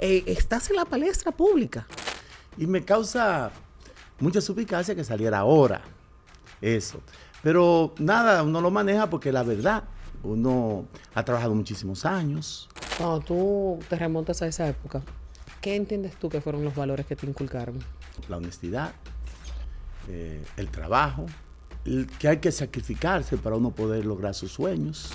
Estás en la palestra pública. Y me causa mucha suspicacia que saliera ahora eso. Pero nada, uno lo maneja porque la verdad, uno ha trabajado muchísimos años. Cuando tú te remontas a esa época, ¿qué entiendes tú que fueron los valores que te inculcaron? La honestidad, el trabajo, que hay que sacrificarse para uno poder lograr sus sueños.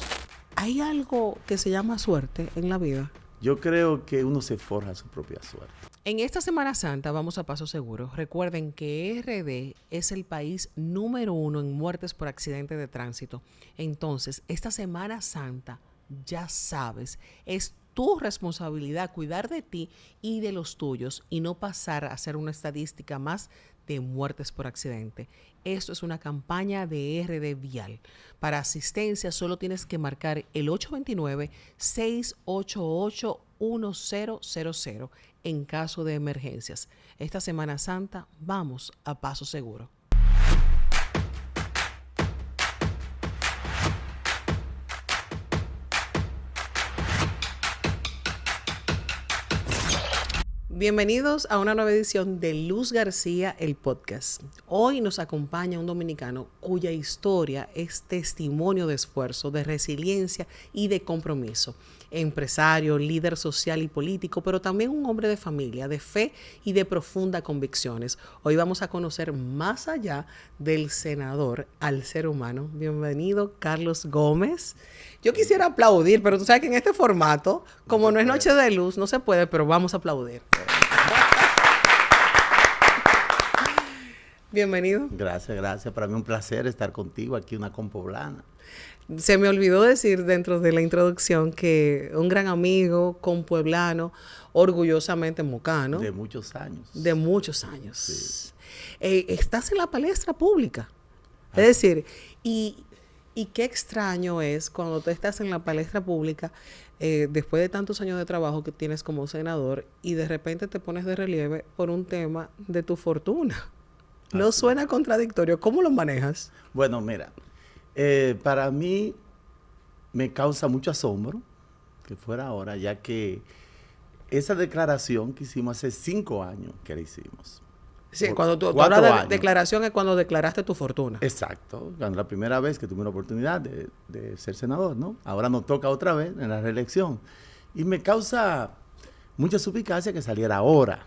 ¿Hay algo que se llama suerte en la vida? Yo creo que uno se forja su propia suerte. En esta Semana Santa vamos a Paso Seguro. Recuerden que RD es el país número 1 en muertes por accidente de tránsito. Entonces, esta Semana Santa, ya sabes, es tu responsabilidad cuidar de ti y de los tuyos y no pasar a ser una estadística más de muertes por accidente. Esto es una campaña de RD Vial. Para asistencia solo tienes que marcar el 829-688-1000 en caso de emergencias. Esta Semana Santa vamos a Paso Seguro. Bienvenidos a una nueva edición de Luz García, el podcast. Hoy nos acompaña un dominicano cuya historia es testimonio de esfuerzo, de resiliencia y de compromiso. Empresario, líder social y político, pero también un hombre de familia, de fe y de profundas convicciones. Hoy vamos a conocer más allá del senador al ser humano. Bienvenido, Carlos Gómez. Yo quisiera aplaudir, pero tú sabes que en este formato, como no es Noche de Luz, no se puede, pero vamos a aplaudir. Bienvenido. Gracias. Para mí un placer estar contigo aquí en una compoblana. Se me olvidó decir dentro de la introducción que un gran amigo, compueblano, orgullosamente mocano. De muchos años. De muchos años. Sí. Estás en la palestra pública. Es decir, y qué extraño es cuando tú estás en la palestra pública después de tantos años de trabajo que tienes como senador y de repente te pones de relieve por un tema de tu fortuna. ¿No suena contradictorio? ¿Cómo lo manejas? Bueno, mira, para mí me causa mucho asombro que fuera ahora, ya que esa declaración que hicimos hace 5 años que la hicimos. Sí, cuando tú hablas de declaración es cuando declaraste tu fortuna. Exacto, cuando la primera vez que tuve la oportunidad de ser senador, ¿no? Ahora nos toca otra vez en la reelección. Y me causa mucha suspicacia que saliera ahora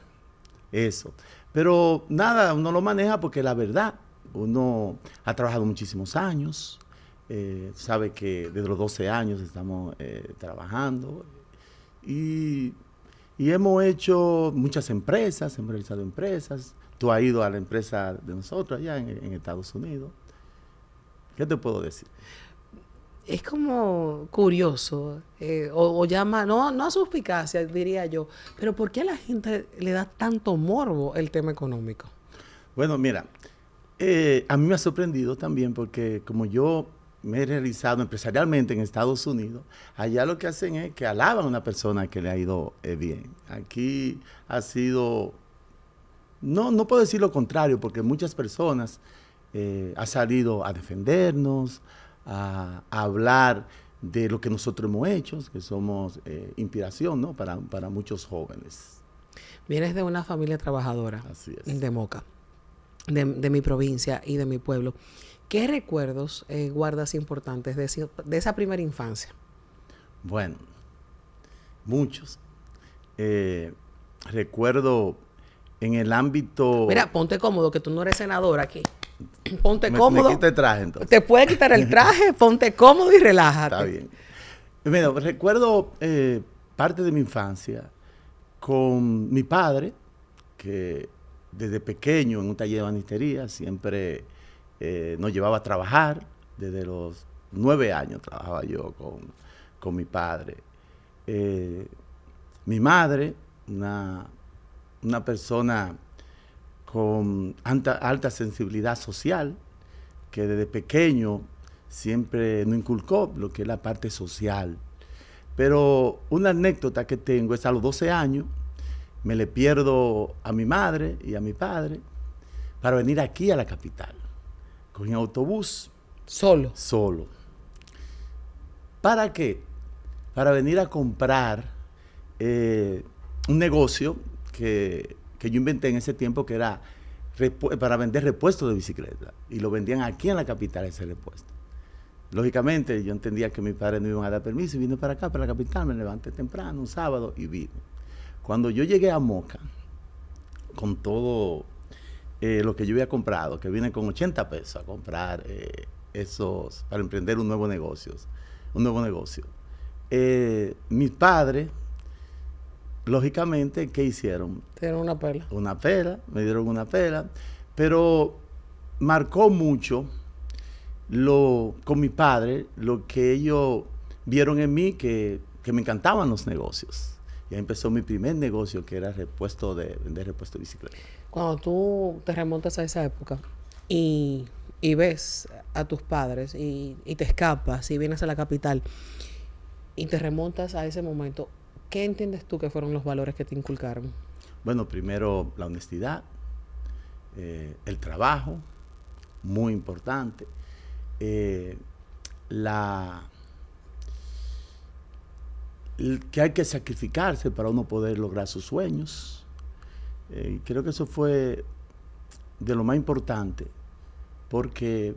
eso. Pero nada, uno lo maneja porque la verdad, uno ha trabajado muchísimos años, sabe que desde los 12 años estamos trabajando y hemos hecho muchas empresas, hemos realizado empresas. Tú has ido a la empresa de nosotros allá en Estados Unidos. ¿Qué te puedo decir? Es como curioso, o llama, no a suspicacia, diría yo, pero ¿por qué a la gente le da tanto morbo el tema económico? Bueno, mira, a mí me ha sorprendido también porque como yo me he realizado empresarialmente en Estados Unidos, allá lo que hacen es que alaban a una persona que le ha ido bien. Aquí ha sido, no puedo decir lo contrario, porque muchas personas han salido a defendernos, a hablar de lo que nosotros hemos hecho, que somos inspiración, ¿no? para muchos jóvenes. Vienes de una familia trabajadora. Así es. De Moca, de mi provincia y de mi pueblo. ¿Qué recuerdos guardas importantes de esa primera infancia? Bueno, muchos. Recuerdo en el ámbito... Mira, ponte cómodo, que tú no eres senador aquí. Ponte cómodo. Me quito el traje, entonces. Te puedes quitar el traje, ponte cómodo y relájate. Está bien. Mira, recuerdo parte de mi infancia con mi padre, que desde pequeño en un taller de banistería siempre nos llevaba a trabajar. Desde los 9 años trabajaba yo con mi padre. Mi madre, una persona con alta sensibilidad social, que desde pequeño siempre nos inculcó lo que es la parte social. Pero una anécdota que tengo es a los 12 años, me le pierdo a mi madre y a mi padre para venir aquí a la capital. Cogí un autobús. ¿Solo? Solo. ¿Para qué? Para venir a comprar un negocio que yo inventé en ese tiempo que era para vender repuestos de bicicleta. Y lo vendían aquí en la capital ese repuesto. Lógicamente, yo entendía que mis padres no iban a dar permiso y vine para acá, para la capital. Me levanté temprano, un sábado, y vine. Cuando yo llegué a Moca, con todo lo que yo había comprado, que vine con 80 pesos a comprar para emprender un nuevo negocio. Mis padres, lógicamente, ¿qué hicieron? Te dieron una pela. Me dieron una pela, pero marcó mucho con mi padre lo que ellos vieron en mí, que me encantaban los negocios. Y ahí empezó mi primer negocio, que era vender repuesto de bicicleta. Cuando tú te remontas a esa época y ves a tus padres y te escapas y vienes a la capital y te remontas a ese momento, ¿qué entiendes tú que fueron los valores que te inculcaron? Bueno, primero la honestidad, el trabajo, muy importante, que hay que sacrificarse para uno poder lograr sus sueños. Creo que eso fue de lo más importante, porque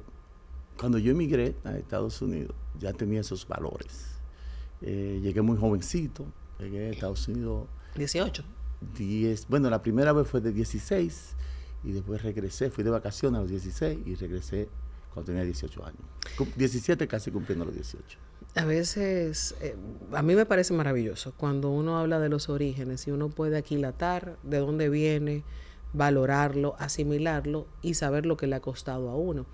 cuando yo emigré a Estados Unidos ya tenía esos valores. Llegué muy jovencito, llegué a Estados Unidos. 18. Bueno, la primera vez fue de 16 y después regresé, fui de vacaciones a los 16 y regresé cuando tenía 18 años. 17 casi cumpliendo los 18. A veces, a mí me parece maravilloso cuando uno habla de los orígenes y uno puede aquilatar de dónde viene, valorarlo, asimilarlo y saber lo que le ha costado a uno.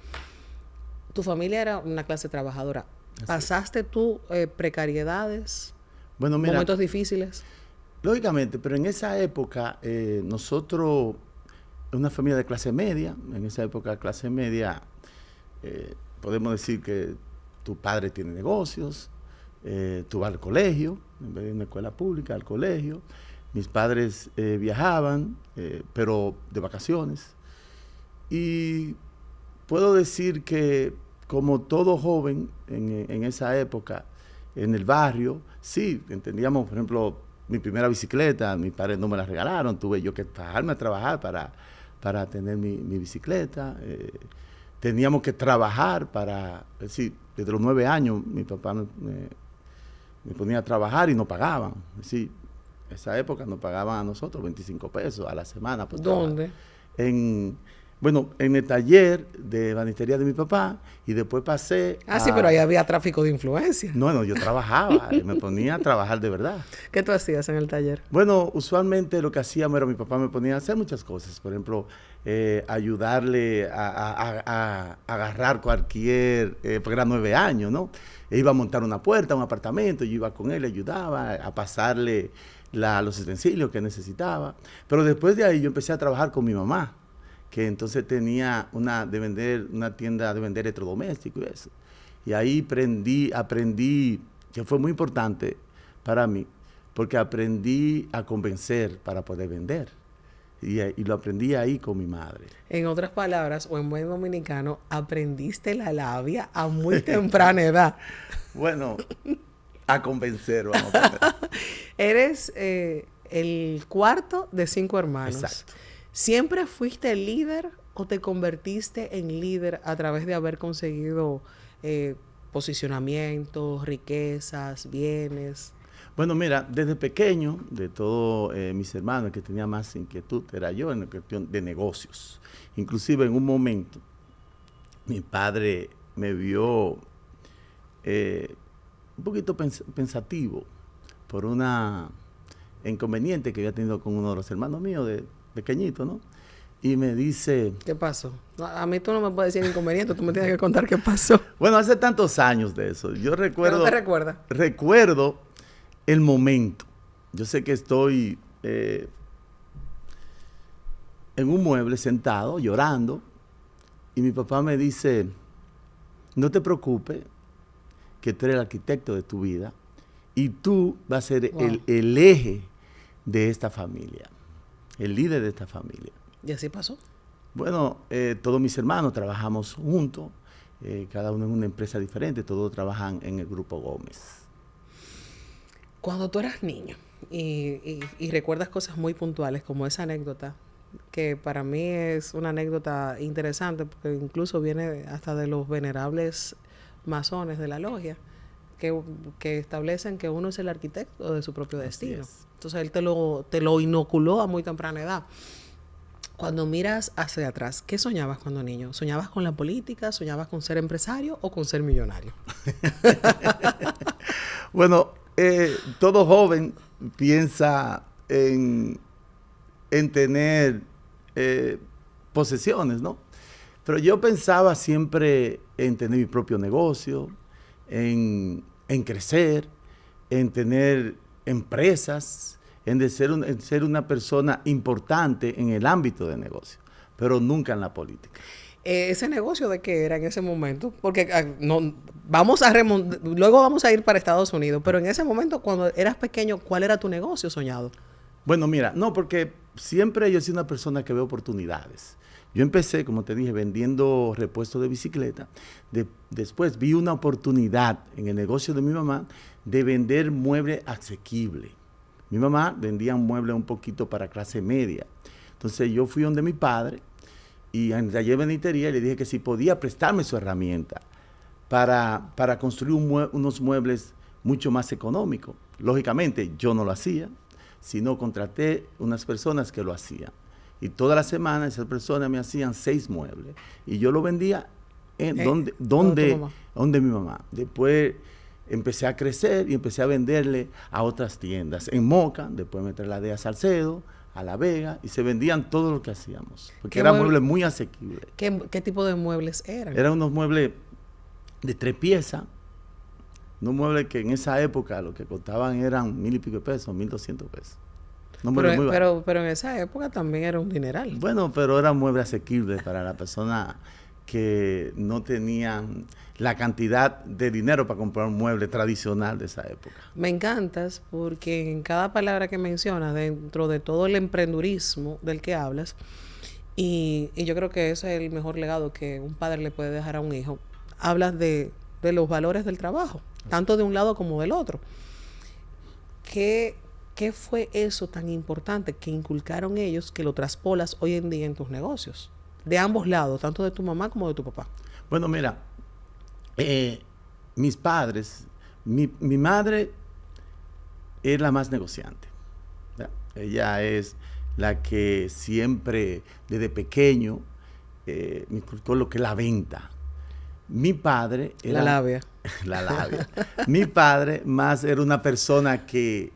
Tu familia era una clase trabajadora. ¿Pasaste tú precariedades, bueno, mira, momentos difíciles? Lógicamente, pero en esa época nosotros, una familia de clase media, en esa época clase media, podemos decir que tu padre tiene negocios, tú vas al colegio, en vez de una escuela pública, al colegio. Mis padres viajaban, pero de vacaciones. Y puedo decir que, como todo joven en esa época, en el barrio, sí, entendíamos, por ejemplo, mi primera bicicleta, mis padres no me la regalaron, tuve yo que bajarme a trabajar para tener mi bicicleta. Teníamos que trabajar es decir, desde los 9 años mi papá me ponía a trabajar y nos pagaban. Es decir, esa época nos pagaban a nosotros 25 pesos a la semana. Por ¿Dónde? En el taller de banistería de mi papá, y después pasé sí, pero ahí había tráfico de influencia. No, yo trabajaba, me ponía a trabajar de verdad. ¿Qué tú hacías en el taller? Bueno, usualmente lo que hacíamos era, mi papá me ponía a hacer muchas cosas. Por ejemplo, ayudarle a agarrar cualquier, porque era 9 años, ¿no? Iba a montar una puerta, un apartamento, yo iba con él, le ayudaba a pasarle los utensilios que necesitaba. Pero después de ahí yo empecé a trabajar con mi mamá, que entonces tenía una tienda de vender electrodomésticos y eso. Y ahí aprendí, que fue muy importante para mí, porque aprendí a convencer para poder vender. Y lo aprendí ahí con mi madre. En otras palabras, o en buen dominicano, aprendiste la labia a muy temprana edad. Bueno, a convencer, vamos a poner. Eres el cuarto de 5 hermanos. Exacto. ¿Siempre fuiste el líder o te convertiste en líder a través de haber conseguido posicionamientos, riquezas, bienes? Bueno, mira, desde pequeño, de todos mis hermanos, el que tenía más inquietud era yo en la cuestión de negocios. Inclusive en un momento, mi padre me vio un poquito pensativo por una inconveniente que había tenido con uno de los hermanos míos, de pequeñito, ¿no? Y me dice... ¿Qué pasó? A mí tú no me puedes decir inconveniente, tú me tienes que contar qué pasó. Bueno, hace tantos años de eso. Yo recuerdo... ¿No te recuerdas? Recuerdo el momento. Yo sé que estoy en un mueble sentado, llorando, y mi papá me dice, no te preocupes, que tú eres el arquitecto de tu vida, y tú vas a ser el eje de esta familia, el líder de esta familia. ¿Y así pasó? Bueno, todos mis hermanos trabajamos juntos, cada uno en una empresa diferente, todos trabajan en el Grupo Gómez. Cuando tú eras niño, y recuerdas cosas muy puntuales, como esa anécdota, que para mí es una anécdota interesante, porque incluso viene hasta de los venerables masones de la logia, que establecen que uno es el arquitecto de su propio destino. Entonces él te lo inoculó a muy temprana edad. Cuando miras hacia atrás, ¿qué soñabas cuando niño? ¿Soñabas con la política? ¿Soñabas con ser empresario o con ser millonario? Bueno, todo joven piensa en tener posesiones, ¿no? Pero yo pensaba siempre en tener mi propio negocio, en crecer, en tener empresas, en ser una persona importante en el ámbito de negocio, pero nunca en la política. ¿Ese negocio de qué era en ese momento? Porque luego vamos a ir para Estados Unidos, pero en ese momento, cuando eras pequeño, ¿cuál era tu negocio soñado? Bueno, mira, no, porque siempre yo soy una persona que ve oportunidades. Yo empecé, como te dije, vendiendo repuestos de bicicleta. Después vi una oportunidad en el negocio de mi mamá de vender muebles asequibles. Mi mamá vendía muebles un poquito para clase media. Entonces yo fui donde mi padre y en el taller de benitería le dije que si podía prestarme su herramienta para construir unos muebles mucho más económicos. Lógicamente yo no lo hacía, sino contraté unas personas que lo hacían. Y toda la semana esas personas me hacían 6 muebles. Y yo lo vendía donde mi mamá. Después empecé a crecer y empecé a venderle a otras tiendas. En Moca, después me trasladé a Salcedo, a La Vega, y se vendían todo lo que hacíamos. Porque eran muebles muy asequibles. ¿Qué tipo de muebles eran? Eran unos muebles de 3 piezas. Unos muebles que en esa época lo que costaban eran 1,000 y pico de pesos, 1,200 pesos. Pero en esa época también era un dineral. Bueno, pero eran muebles asequibles para la persona que no tenían la cantidad de dinero para comprar un mueble tradicional de esa época. Me encantas porque en cada palabra que mencionas, dentro de todo el emprendurismo del que hablas, y yo creo que ese es el mejor legado que un padre le puede dejar a un hijo, hablas de los valores del trabajo, tanto de un lado como del otro. ¿Qué fue eso tan importante que inculcaron ellos que lo traspolas hoy en día en tus negocios? De ambos lados, tanto de tu mamá como de tu papá. Bueno, mira, mis padres, mi madre es la más negociante. ¿Ya? Ella es la que siempre, desde pequeño, me inculcó lo que es la venta. Mi padre era... La labia. La labia. Mi padre más era una persona que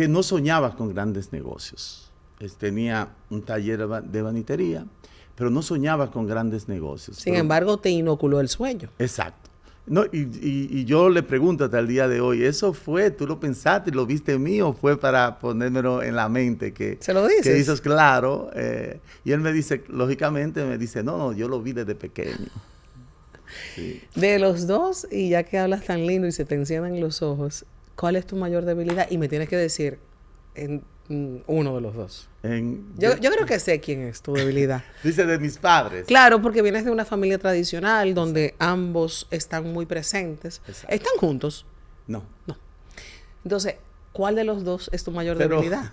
no soñaba con grandes negocios. Tenía un taller de banitería, pero no soñaba con grandes negocios. Sin embargo, te inoculó el sueño. Exacto. No, y yo le pregunto hasta el día de hoy, ¿eso fue, tú lo pensaste y lo viste en mí o fue para ponérmelo en la mente? ¿Se lo dices? Que dices, claro. Y él me dice, lógicamente, no, yo lo vi desde pequeño. Sí. De los dos, y ya que hablas tan lindo y se te encienden los ojos, ¿cuál es tu mayor debilidad? Y me tienes que decir uno de los dos. Yo creo que sé quién es tu debilidad. Dice de mis padres. Claro, porque vienes de una familia tradicional donde ambos están muy presentes. Exacto. ¿Están juntos? No. Entonces, ¿cuál de los dos es tu mayor debilidad?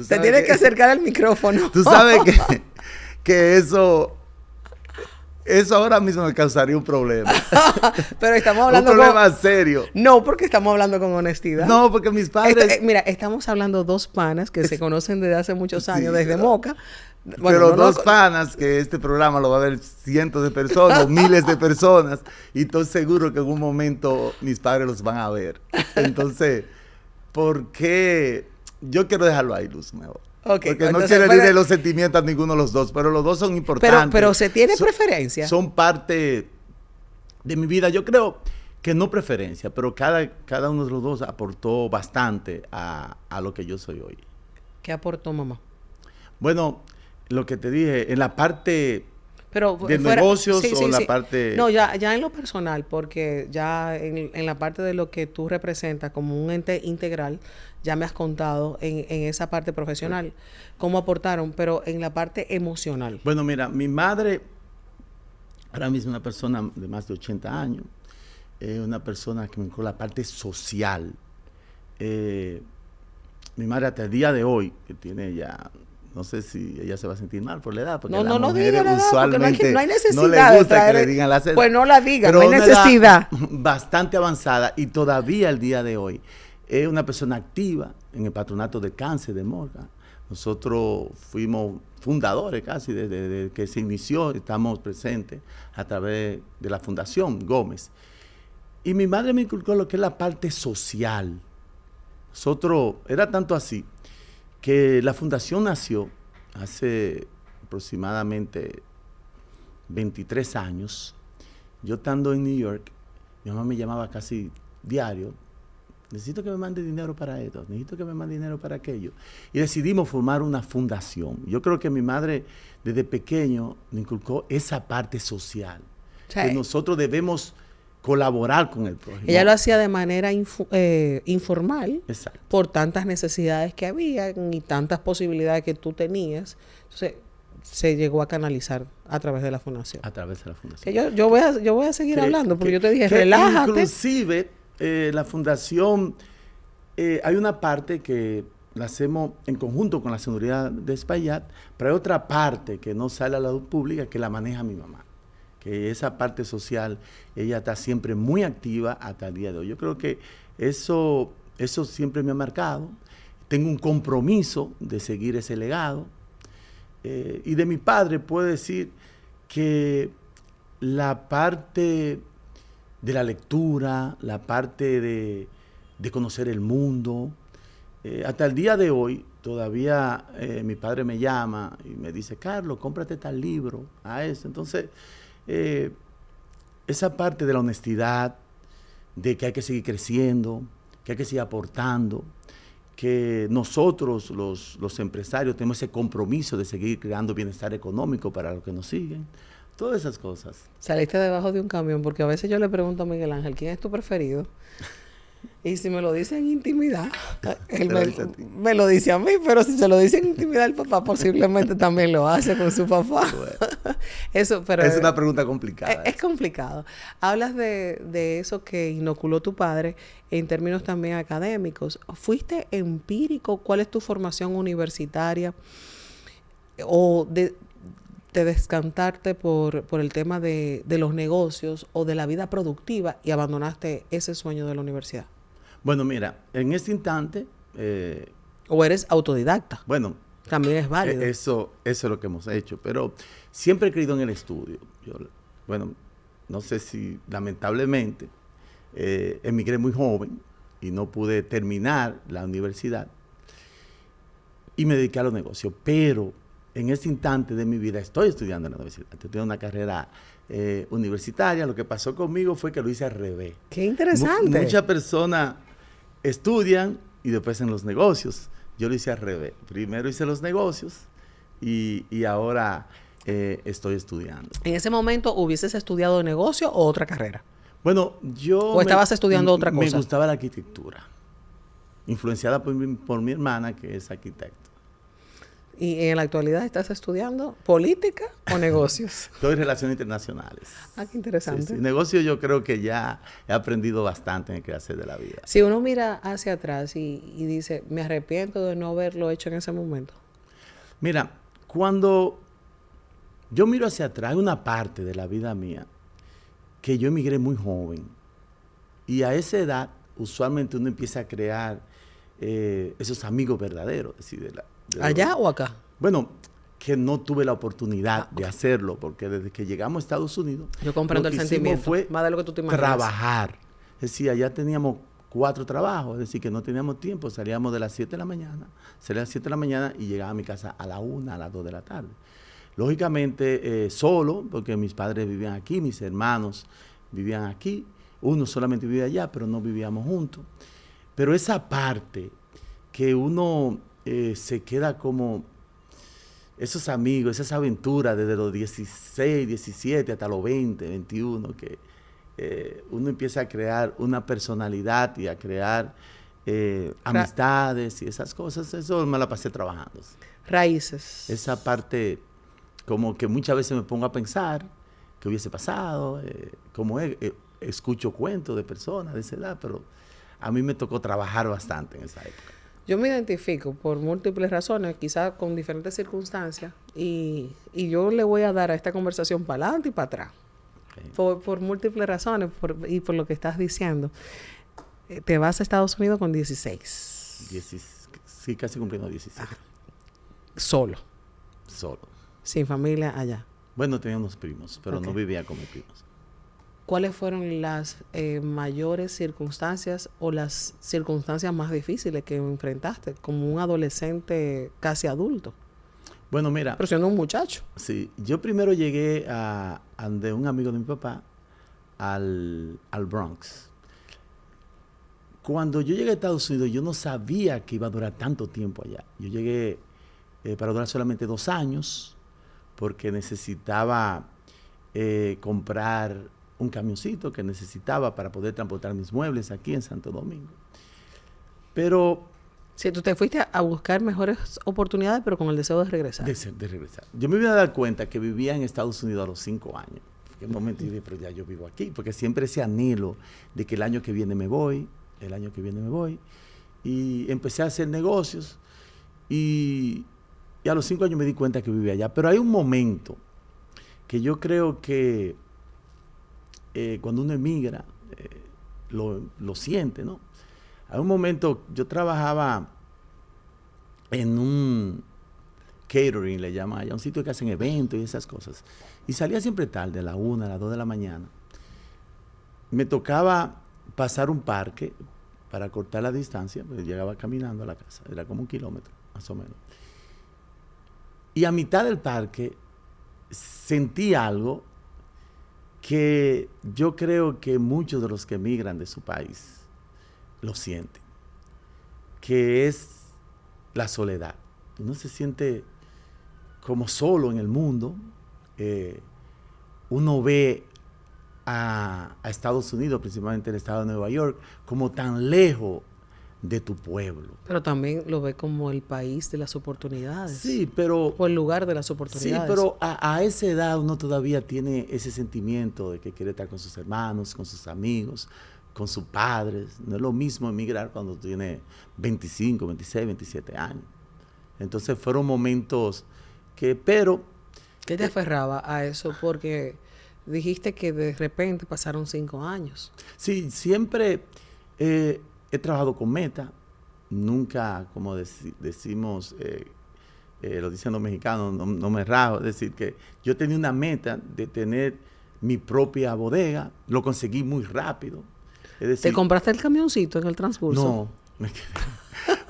Te tienes que acercar al micrófono. Tú sabes que eso ahora mismo me causaría un problema. Pero estamos hablando un problema serio. No, porque estamos hablando con honestidad. No, porque mis padres... Mira, estamos hablando dos panas que se conocen desde hace muchos años, desde Moca. Bueno, pero dos panas que este programa lo va a ver cientos de personas o miles de personas y estoy seguro que en un momento mis padres los van a ver. Entonces, ¿por qué? Yo quiero dejarlo ahí, Luz, mejor. Okay, porque no quiero herir los sentimientos a ninguno de los dos, pero los dos son importantes. Pero ¿se tiene preferencia? Son parte de mi vida. Yo creo que no preferencia, pero cada uno de los dos aportó bastante a lo que yo soy hoy. ¿Qué aportó mamá? Bueno, lo que te dije, en la parte de negocios o la parte... No, ya en lo personal, porque ya en la parte de lo que tú representas como un ente integral, ya me has contado en esa parte profesional cómo aportaron, pero en la parte emocional. Bueno, mira, mi madre ahora mismo es una persona de más de 80 años, una persona que me inculcó la parte social. mi madre hasta el día de hoy, que tiene ya, no sé si ella se va a sentir mal por la edad, porque No, las no mujeres diga la edad, porque usualmente no hay necesidad no de les gusta traer- que le digan la edad. Pues no la diga, Pero no hay una edad necesidad. bastante avanzada y todavía el día de hoy es una persona activa en el patronato de cáncer de Morgan. Nosotros fuimos fundadores casi desde que se inició, estamos presentes a través de la Fundación Gómez. Y mi madre me inculcó lo que es la parte social. Nosotros, era tanto así, que la fundación nació hace aproximadamente 23 años. Yo estando en New York, mi mamá me llamaba casi diario. Necesito que me mande dinero para esto, necesito que me mande dinero para aquello. Y decidimos formar una fundación. Yo creo que mi madre desde pequeño me inculcó esa parte social. Sí. Que nosotros debemos colaborar con el prójimo. Ella lo hacía de manera informal, Exacto. por tantas necesidades que había y tantas posibilidades que tú tenías. Entonces, se llegó a canalizar a través de la fundación. A través de la fundación. Que yo voy a seguir hablando, porque yo te dije, que relájate. Inclusive, la fundación, hay una parte que la hacemos en conjunto con la Seguridad de Espaillat, pero hay otra parte que no sale a la luz pública que la maneja mi mamá. Que esa parte social, ella está siempre muy activa hasta el día de hoy. Yo creo que eso siempre me ha marcado. Tengo un compromiso de seguir ese legado. Y de mi padre puedo decir que la parte de la lectura, la parte de conocer el mundo, hasta el día de hoy todavía mi padre me llama y me dice, Carlos, cómprate tal libro, a eso. Entonces, esa parte de la honestidad, de que hay que seguir creciendo, que hay que seguir aportando, que nosotros los empresarios tenemos ese compromiso de seguir creando bienestar económico para los que nos siguen, todas esas cosas. Saliste debajo de un camión, porque a veces yo le pregunto a Miguel Ángel, ¿quién es tu preferido? Y si me lo dice en intimidad, él me lo dice a mí, pero si se lo dice en intimidad el papá, posiblemente también lo hace con su papá. Bueno, Eso, pero es una pregunta complicada. es complicado. Hablas de eso que inoculó tu padre en términos también académicos. ¿Fuiste empírico? ¿Cuál es tu formación universitaria? ¿O de descantarte por el tema de los negocios o de la vida productiva y abandonaste ese sueño de la universidad? Bueno, mira, en este instante, ¿O eres autodidacta? bueno, También es válido. eso es lo que hemos hecho, pero siempre he creído en el estudio. Bueno, no sé si lamentablemente emigré muy joven y no pude terminar la universidad y me dediqué a los negocios, pero en este instante de mi vida estoy estudiando en la universidad. Tengo una carrera universitaria. Lo que pasó conmigo fue que lo hice al revés. ¡Qué interesante! Muchas personas estudian y después en los negocios. Yo lo hice al revés. Primero hice los negocios y ahora estoy estudiando. ¿En ese momento hubieses estudiado negocio o otra carrera? Bueno, ¿O estabas estudiando otra cosa? Me gustaba la arquitectura, influenciada por mi hermana, que es arquitecta. ¿Y en la actualidad estás estudiando política o negocios? Estoy en relaciones internacionales. Ah, qué interesante. Sí, sí. Negocio yo creo que ya he aprendido bastante en el quehacer de la vida. Si uno mira hacia atrás y dice, me arrepiento de no haberlo hecho en ese momento. Mira, cuando yo miro hacia atrás, hay una parte de la vida mía que yo emigré muy joven. Y a esa edad, usualmente uno empieza a crear esos amigos verdaderos. Es decir, ¿Allá o acá? Bueno, que no tuve la oportunidad de hacerlo, porque desde que llegamos a Estados Unidos, Yo comprendo lo que el hicimos sentimiento, fue más de lo que tú te imaginas. trabajar. Es decir, allá teníamos 4 trabajos, es decir, que no teníamos tiempo, salíamos de las 7 de la mañana, salía a las 7 de la mañana y llegaba a mi casa a la 1, a las 2 de la tarde. Lógicamente, solo, porque mis padres vivían aquí, mis hermanos vivían aquí, uno solamente vivía allá, pero no vivíamos juntos. Pero esa parte que uno se queda como esos amigos, esas aventuras desde los 16, 17 hasta los 20, 21, que uno empieza a crear una personalidad y a crear amistades y esas cosas, eso me la pasé trabajando. Raíces. Esa parte, como que muchas veces me pongo a pensar qué hubiese pasado, escucho cuentos de personas de esa edad, pero a mí me tocó trabajar bastante en esa época. Yo me identifico por múltiples razones, quizás con diferentes circunstancias, y yo le voy a dar a esta conversación para adelante y para atrás. Ok. Por múltiples razones y por lo que estás diciendo. Te vas a Estados Unidos con 16. Sí, casi cumpliendo 16. Solo, Solo. sin familia allá. Bueno, tenía unos primos, pero Ok. no vivía con mis primos. ¿Cuáles fueron las mayores circunstancias o las circunstancias más difíciles que enfrentaste como un adolescente casi adulto? Bueno, mira, Pero siendo un muchacho. sí, yo primero llegué a de un amigo de mi papá al Bronx. Cuando yo llegué a Estados Unidos, yo no sabía que iba a durar tanto tiempo allá. Yo llegué para durar solamente 2 años, porque necesitaba comprar un camioncito que necesitaba para poder transportar mis muebles aquí en Santo Domingo. Pero Si tú te fuiste a buscar mejores oportunidades, pero con el deseo de regresar. de regresar. Yo me vine a dar cuenta que vivía en Estados Unidos a los 5 años. En un momento yo dije, pero ya yo vivo aquí, porque siempre ese anhelo de que el año que viene me voy, el año que viene me voy. Y empecé a hacer negocios y a los 5 años me di cuenta que vivía allá. Pero hay un momento que yo creo que cuando uno emigra, lo siente, ¿no? Hay un momento, yo trabajaba en un catering, le llaman allá, un sitio que hacen eventos y esas cosas. Y salía siempre tarde, a la 1, a las 2 de la mañana. Me tocaba pasar un parque para cortar la distancia, porque llegaba caminando a la casa, era como 1 kilómetro, más o menos. Y a mitad del parque sentí algo que yo creo que muchos de los que emigran de su país lo sienten, que es la soledad. Uno se siente como solo en el mundo. Uno ve a Estados Unidos, principalmente el estado de Nueva York, como tan lejos de tu pueblo. Pero también lo ve como el país de las oportunidades. Sí, pero O el lugar de las sí, oportunidades. pero a esa edad uno todavía tiene ese sentimiento de que quiere estar con sus hermanos, con sus amigos, con sus padres. No es lo mismo emigrar cuando tiene 25, 26, 27 años. Entonces fueron momentos pero ¿Qué te aferraba a eso? Porque dijiste que de repente pasaron 5 años. sí, siempre he trabajado con meta. Nunca, como decimos, lo dicen los mexicanos, no me rajo. Es decir, que yo tenía una meta de tener mi propia bodega. Lo conseguí muy rápido. Es decir, ¿Te compraste el camioncito en el transcurso? no, me quedé.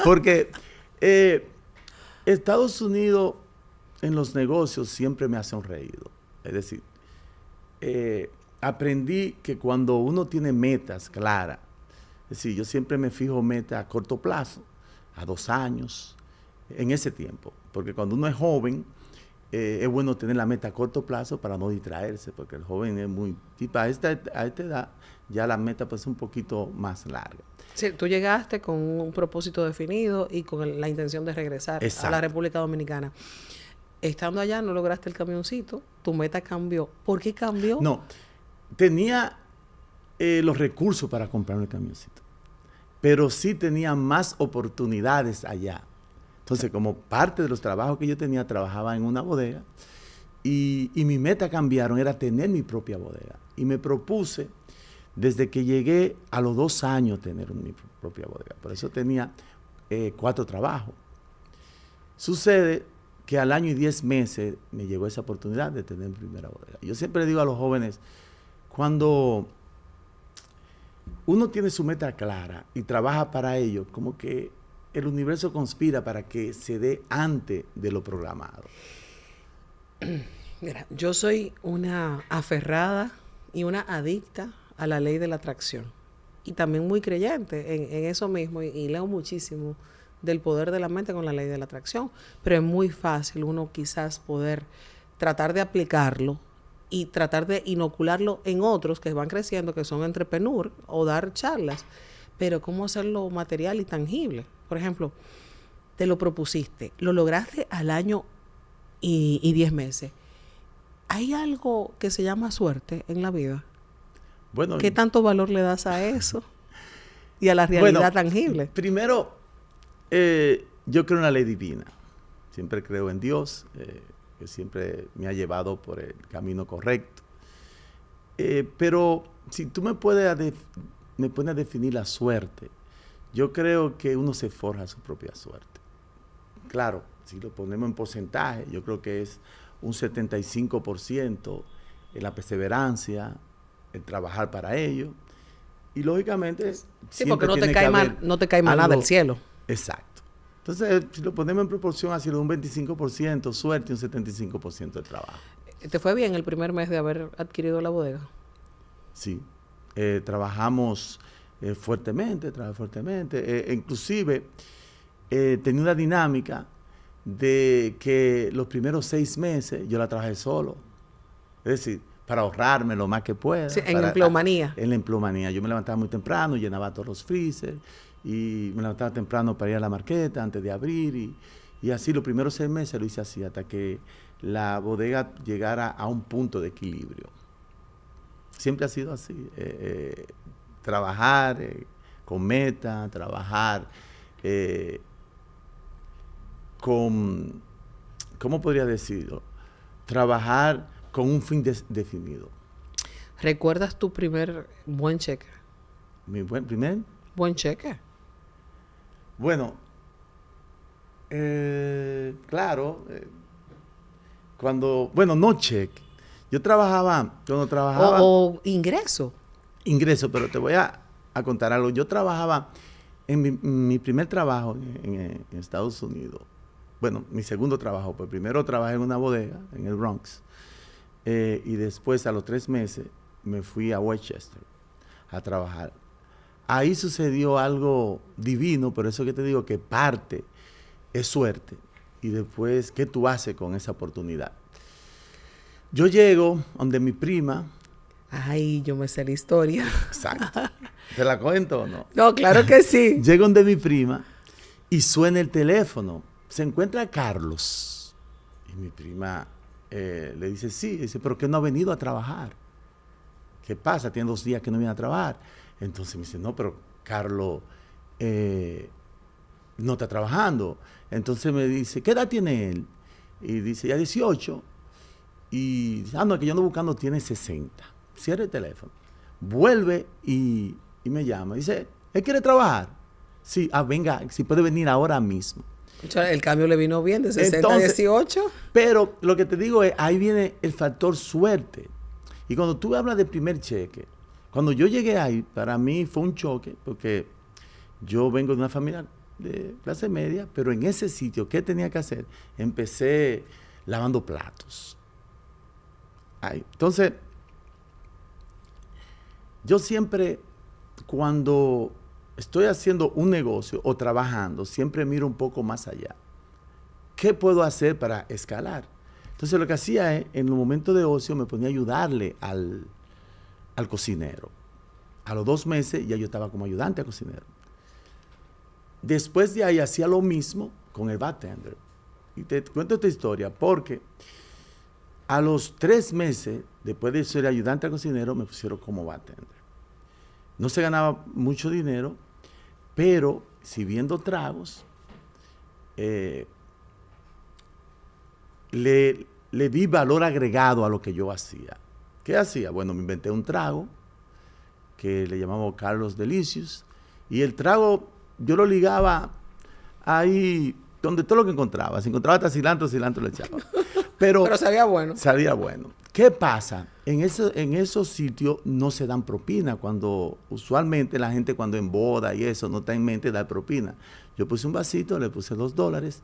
Porque Estados Unidos en los negocios siempre me ha sonreído. Es decir, aprendí que cuando uno tiene metas claras, es decir, yo siempre me fijo metas a corto plazo, a 2 años, en ese tiempo. Porque cuando uno es joven, es bueno tener la meta a corto plazo para no distraerse, porque el joven es muy... a esta edad ya la meta pues es un poquito más larga. Sí, tú llegaste con un propósito definido y con la intención de regresar Exacto. a la República Dominicana. Estando allá no lograste el camioncito, tu meta cambió. ¿Por qué cambió? No, tenía los recursos para comprarme el camioncito, pero sí tenía más oportunidades allá. Entonces, como parte de los trabajos que yo tenía, trabajaba en una bodega y mi meta cambiaron, era tener mi propia bodega. Y me propuse, desde que llegué a los 2 años, tener mi propia bodega. Por eso tenía 4 trabajos. Sucede que al año y 10 meses me llegó esa oportunidad de tener mi primera bodega. Yo siempre le digo a los jóvenes, cuando uno tiene su meta clara y trabaja para ello, como que el universo conspira para que se dé antes de lo programado. Mira, yo soy una aferrada y una adicta a la ley de la atracción. Y también muy creyente en eso mismo y leo muchísimo del poder de la mente con la ley de la atracción. Pero es muy fácil uno quizás poder tratar de aplicarlo y tratar de inocularlo en otros que van creciendo, que son entrepreneur o dar charlas. Pero ¿cómo hacerlo material y tangible? Por ejemplo, te lo propusiste, lo lograste al año y 10 meses. ¿Hay algo que se llama suerte en la vida? Bueno, ¿Qué tanto valor le das a eso? Y a la realidad tangible. Primero, Yo creo en la ley divina. Siempre creo en Dios, que siempre me ha llevado por el camino correcto. Pero si tú me pones a definir la suerte, yo creo que uno se forja su propia suerte. Claro, si lo ponemos en porcentaje, yo creo que es un 75% en la perseverancia, el trabajar para ello. Y lógicamente, sí, porque no te cae mal nada del cielo. Exacto. Entonces, si lo ponemos en proporción, ha sido un 25% suerte y un 75% de trabajo. ¿Te fue bien el primer mes de haber adquirido la bodega? Sí. Trabajamos fuertemente. Inclusive, tenía una dinámica de que los primeros 6 meses yo la trabajé solo. Es decir, para ahorrarme lo más que pueda. Sí, en empleomanía. En la empleomanía. Yo me levantaba muy temprano, llenaba todos los freezers y me levantaba temprano para ir a la marqueta antes de abrir y así los primeros 6 meses lo hice así hasta que la bodega llegara a un punto de equilibrio. Siempre ha sido así. Trabajar con meta, trabajar con, ¿cómo podría decirlo? Trabajar con un fin definido. ¿Recuerdas tu primer buen cheque? ¿Mi primer? Buen cheque. Bueno, claro, no cheque. Yo cuando trabajaba... O ingreso. Ingreso, pero te voy a contar algo. Yo trabajaba en mi primer trabajo en Estados Unidos. Bueno, mi segundo trabajo, pues primero trabajé en una bodega en el Bronx y después a los 3 meses me fui a Westchester a trabajar. Ahí sucedió algo divino, por eso que te digo que parte es suerte y después, ¿qué tú haces con esa oportunidad? Yo llego donde mi prima. Ay, yo me sé la historia. Exacto. ¿Te la cuento o no? No, claro que sí. Llego donde mi prima y suena el teléfono. Se encuentra Carlos. Y mi prima le dice, sí. Dice, ¿pero qué no ha venido a trabajar? ¿Qué pasa? Tiene 2 días que no viene a trabajar. Entonces me dice, no, pero Carlos no está trabajando. Entonces me dice, ¿qué edad tiene él? Y dice, ya 18. Y dice, no, que yo ando buscando, tiene 60. Cierra el teléfono. Vuelve y me llama. Dice, ¿él quiere trabajar? Sí, venga, si puede venir ahora mismo. El cambio le vino bien de 60 a 18. Pero lo que te digo es, ahí viene el factor suerte. Y cuando tú hablas de primer cheque, cuando yo llegué ahí, para mí fue un choque, porque yo vengo de una familia de clase media, pero en ese sitio, ¿qué tenía que hacer? Empecé lavando platos. Ahí. Entonces, yo siempre, cuando estoy haciendo un negocio o trabajando, siempre miro un poco más allá. ¿Qué puedo hacer para escalar? Entonces, lo que hacía es, en los momentos de ocio, me ponía a ayudarle al cocinero. A los 2 meses ya yo estaba como ayudante al cocinero. Después de ahí hacía lo mismo con el bartender. Y te cuento esta historia porque a los 3 meses, después de ser ayudante al cocinero, me pusieron como bartender. No se ganaba mucho dinero, pero sirviendo tragos, le di valor agregado a lo que yo hacía. ¿Qué hacía? Bueno, me inventé un trago que le llamamos Carlos Delicious, y el trago yo lo ligaba ahí donde todo lo que encontraba. Si encontraba hasta cilantro le echaba. Pero sabía bueno. Sabía bueno. ¿Qué pasa? En esos sitios no se dan propina, cuando usualmente la gente cuando en boda y eso no está en mente dar propina. Yo puse un vasito, le puse $2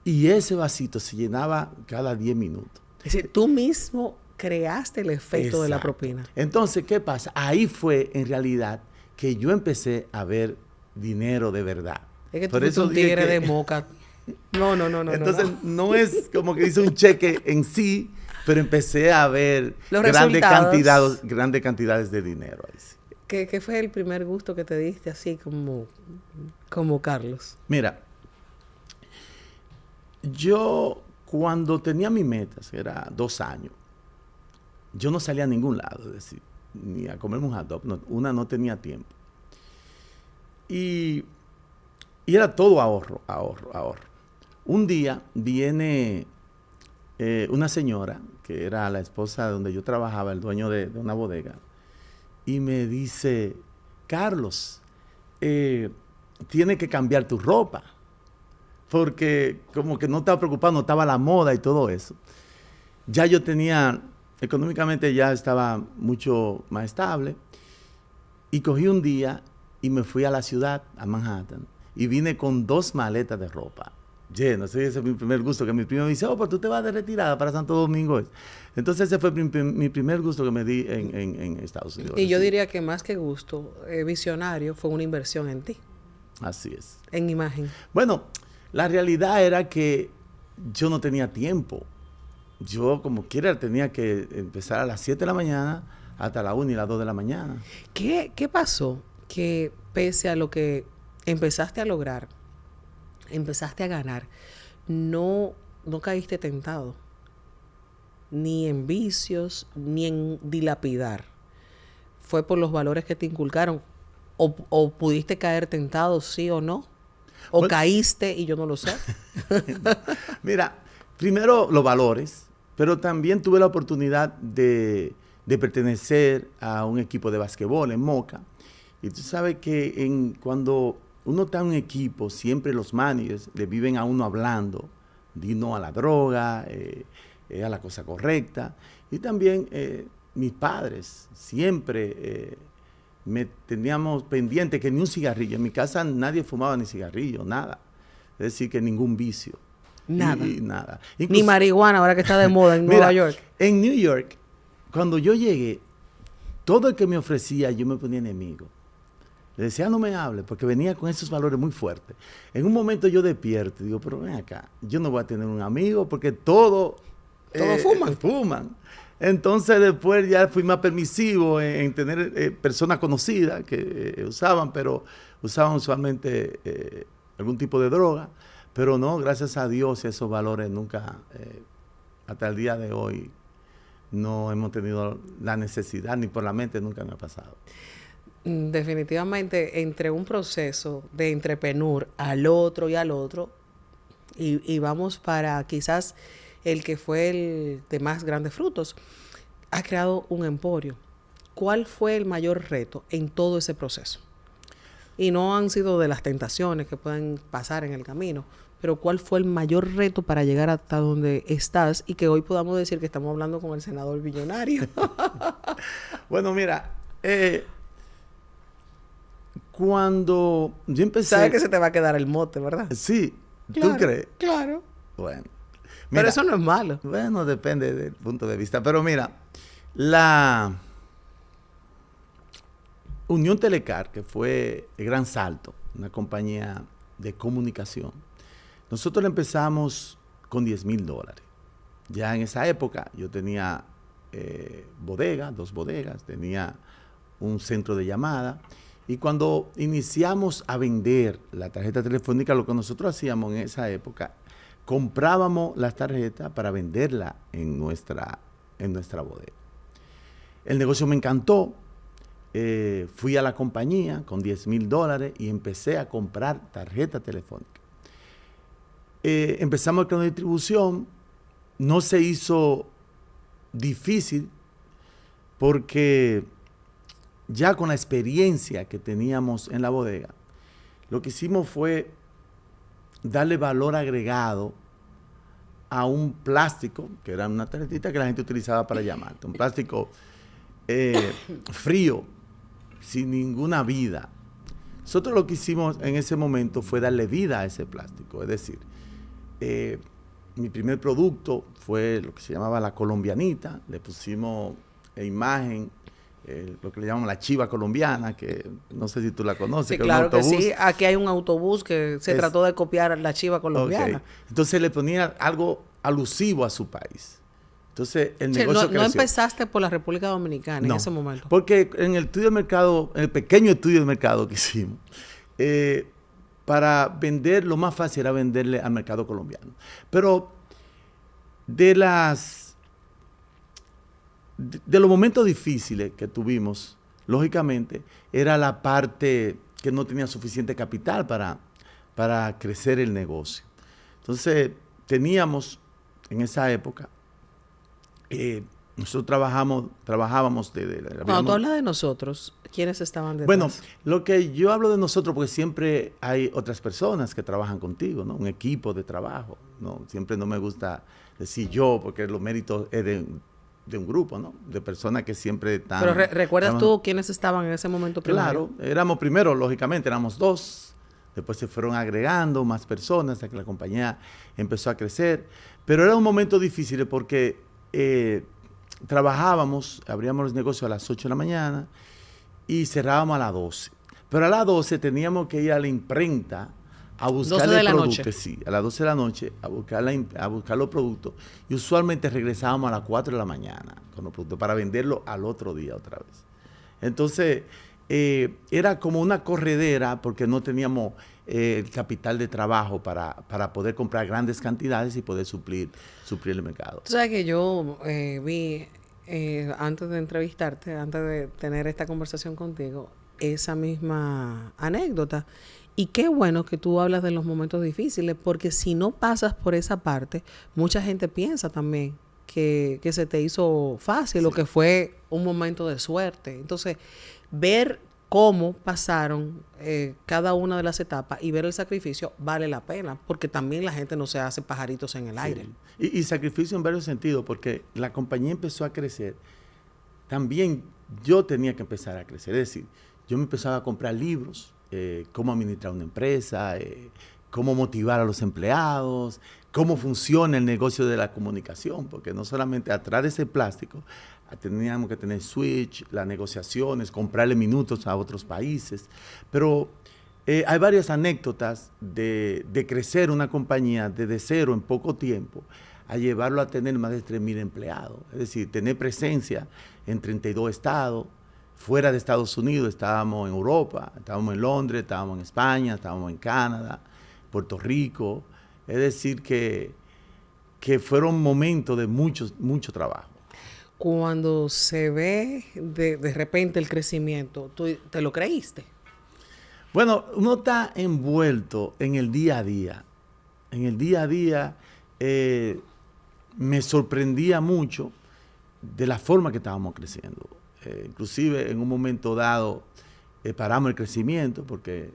y ese vasito se llenaba cada 10 minutos. Es decir, tú mismo creaste el efecto. Exacto. De la propina. Entonces, ¿qué pasa? Ahí fue en realidad que yo empecé a ver dinero de verdad. Es que tú fuiste un tigre de Moca. No. Entonces, no es como que hice un cheque en sí, pero empecé a ver grandes cantidades de dinero ahí sí. ¿Qué fue el primer gusto que te diste así como Carlos? Mira, yo cuando tenía mis metas, era 2 años, yo no salía a ningún lado, es decir, ni a comerme un hot dog, no tenía tiempo. Y Y era todo ahorro, ahorro, ahorro. Un día viene una señora, que era la esposa de donde yo trabajaba, el dueño de una bodega, y me dice, Carlos, tiene que cambiar tu ropa, porque como que no estaba preocupado, no estaba la moda y todo eso. Ya yo tenía, económicamente ya estaba mucho más estable, y cogí un día y me fui a la ciudad, a Manhattan, y vine con 2 maletas de ropa llenas. Ese es mi primer gusto, que mi primo me dice, oh, pero tú te vas de retirada para Santo Domingo. Entonces ese fue mi primer gusto que me di en Estados Unidos. Y yo diría que más que gusto, visionario, fue una inversión en ti. Así es. En imagen. Bueno, la realidad era que yo no tenía tiempo. Yo, como quiera, tenía que empezar a las 7 de la mañana hasta las 1 y las 2 de la mañana. ¿Qué pasó? Que pese a lo que empezaste a lograr, empezaste a ganar, no caíste tentado, ni en vicios, ni en dilapidar. ¿Fue por los valores que te inculcaron? ¿O pudiste caer tentado, sí o no? ¿O bueno, caíste y yo no lo sé? Mira, primero los valores, pero también tuve la oportunidad de pertenecer a un equipo de basquetbol en Moca. Y tú sabes que cuando uno está en un equipo, siempre los managers le viven a uno hablando, di no a la droga, a la cosa correcta. Y también mis padres siempre me teníamos pendiente que ni un cigarrillo. En mi casa nadie fumaba ni cigarrillo, nada. Es decir, que ningún vicio. Nada. Nada. Incluso, ni marihuana, ahora que está de moda en Nueva York. En New York, cuando yo llegué, todo el que me ofrecía, yo me ponía enemigo. Le decía, no me hable, porque venía con esos valores muy fuertes. En un momento yo despierto y digo, pero ven acá, yo no voy a tener un amigo porque todos fuman. Entonces después ya fui más permisivo en tener personas conocidas que usaban, pero usaban usualmente algún tipo de droga. Pero no, gracias a Dios, esos valores nunca, hasta el día de hoy, no hemos tenido la necesidad, ni por la mente nunca me ha pasado. Definitivamente, entre un proceso de entrepreneur al otro, y vamos para quizás el que fue el de más grandes frutos, ha creado un emporio. ¿Cuál fue el mayor reto en todo ese proceso? Y no han sido de las tentaciones que pueden pasar en el camino, pero ¿cuál fue el mayor reto para llegar hasta donde estás y que hoy podamos decir que estamos hablando con el senador billonario? Bueno, mira, cuando yo empecé... Sabes que se te va a quedar el mote, ¿verdad? Sí, claro, ¿tú crees? Claro. Bueno. Mira, pero eso no es malo. Bueno, depende del punto de vista. Pero mira, la Unión Telecar, que fue el gran salto, una compañía de comunicación, nosotros la empezamos con $10,000. Ya en esa época yo tenía bodegas, 2 bodegas, tenía un centro de llamada. Y cuando iniciamos a vender la tarjeta telefónica, lo que nosotros hacíamos en esa época, comprábamos las tarjetas para venderla en nuestra bodega. El negocio me encantó. Fui a la compañía con $10,000 y empecé a comprar tarjeta telefónica. Empezamos con la distribución. No se hizo difícil porque ya con la experiencia que teníamos en la bodega, lo que hicimos fue darle valor agregado a un plástico, que era una tarjetita que la gente utilizaba para llamarte, un plástico frío, sin ninguna vida. Nosotros lo que hicimos en ese momento fue darle vida a ese plástico, es decir, mi primer producto fue lo que se llamaba la colombianita, le pusimos imagen, lo que le llamamos la chiva colombiana, que no sé si tú la conoces. Sí, que claro es un autobús. Que sí. Aquí hay un autobús que se trató de copiar la chiva colombiana. Okay. Entonces le ponía algo alusivo a su país. Entonces el negocio creció. No empezaste por la República Dominicana en ese momento. Porque en el estudio de mercado, en el pequeño estudio de mercado que hicimos, para vender, lo más fácil era venderle al mercado colombiano. Pero de los momentos difíciles que tuvimos, lógicamente, era la parte que no tenía suficiente capital para crecer el negocio. Entonces, teníamos en esa época, nosotros trabajábamos Cuando tú hablas de nosotros, ¿quiénes estaban detrás? Bueno, lo que yo hablo de nosotros, porque siempre hay otras personas que trabajan contigo, ¿no? Un equipo de trabajo, ¿no? Siempre no me gusta decir yo, porque los méritos es de un grupo, ¿no? De personas que siempre están... Pero ¿recuerdas tú quiénes estaban en ese momento primero? Claro, éramos primero, lógicamente, éramos 2. Después se fueron agregando más personas hasta que la compañía empezó a crecer. Pero era un momento difícil porque trabajábamos, abríamos los negocios a las 8 de la mañana y cerrábamos a las 12. Pero a las 12 teníamos que ir a la imprenta a buscar el producto. Sí, a las 12 de la noche a buscar los productos. Y usualmente regresábamos a las 4 de la mañana con los productos para venderlos al otro día otra vez. Entonces, era como una corredera porque no teníamos el capital de trabajo para poder comprar grandes cantidades y poder suplir el mercado. Tú sabes que yo vi, antes de entrevistarte, antes de tener esta conversación contigo, esa misma anécdota. Y qué bueno que tú hablas de los momentos difíciles, porque si no pasas por esa parte, mucha gente piensa también que se te hizo fácil o que fue un momento de suerte. Entonces, ver cómo pasaron cada una de las etapas y ver el sacrificio vale la pena, porque también la gente no se hace pajaritos en el aire. Y sacrificio en varios sentidos, porque la compañía empezó a crecer. También yo tenía que empezar a crecer. Es decir, yo me empezaba a comprar libros, cómo administrar una empresa, cómo motivar a los empleados, cómo funciona el negocio de la comunicación, porque no solamente atrás de ese plástico teníamos que tener switch, las negociaciones, comprarle minutos a otros países, pero hay varias anécdotas de crecer una compañía desde cero en poco tiempo a llevarlo a tener más de 3,000 empleados, es decir, tener presencia en 32 estados, fuera de Estados Unidos, estábamos en Europa, estábamos en Londres, estábamos en España, estábamos en Canadá, Puerto Rico. Es decir, que fueron momentos de mucho trabajo. Cuando se ve de repente el crecimiento, ¿tú te lo creíste? Bueno, uno está envuelto en el día a día. En el día a día me sorprendía mucho de la forma que estábamos creciendo. Inclusive en un momento dado paramos el crecimiento porque...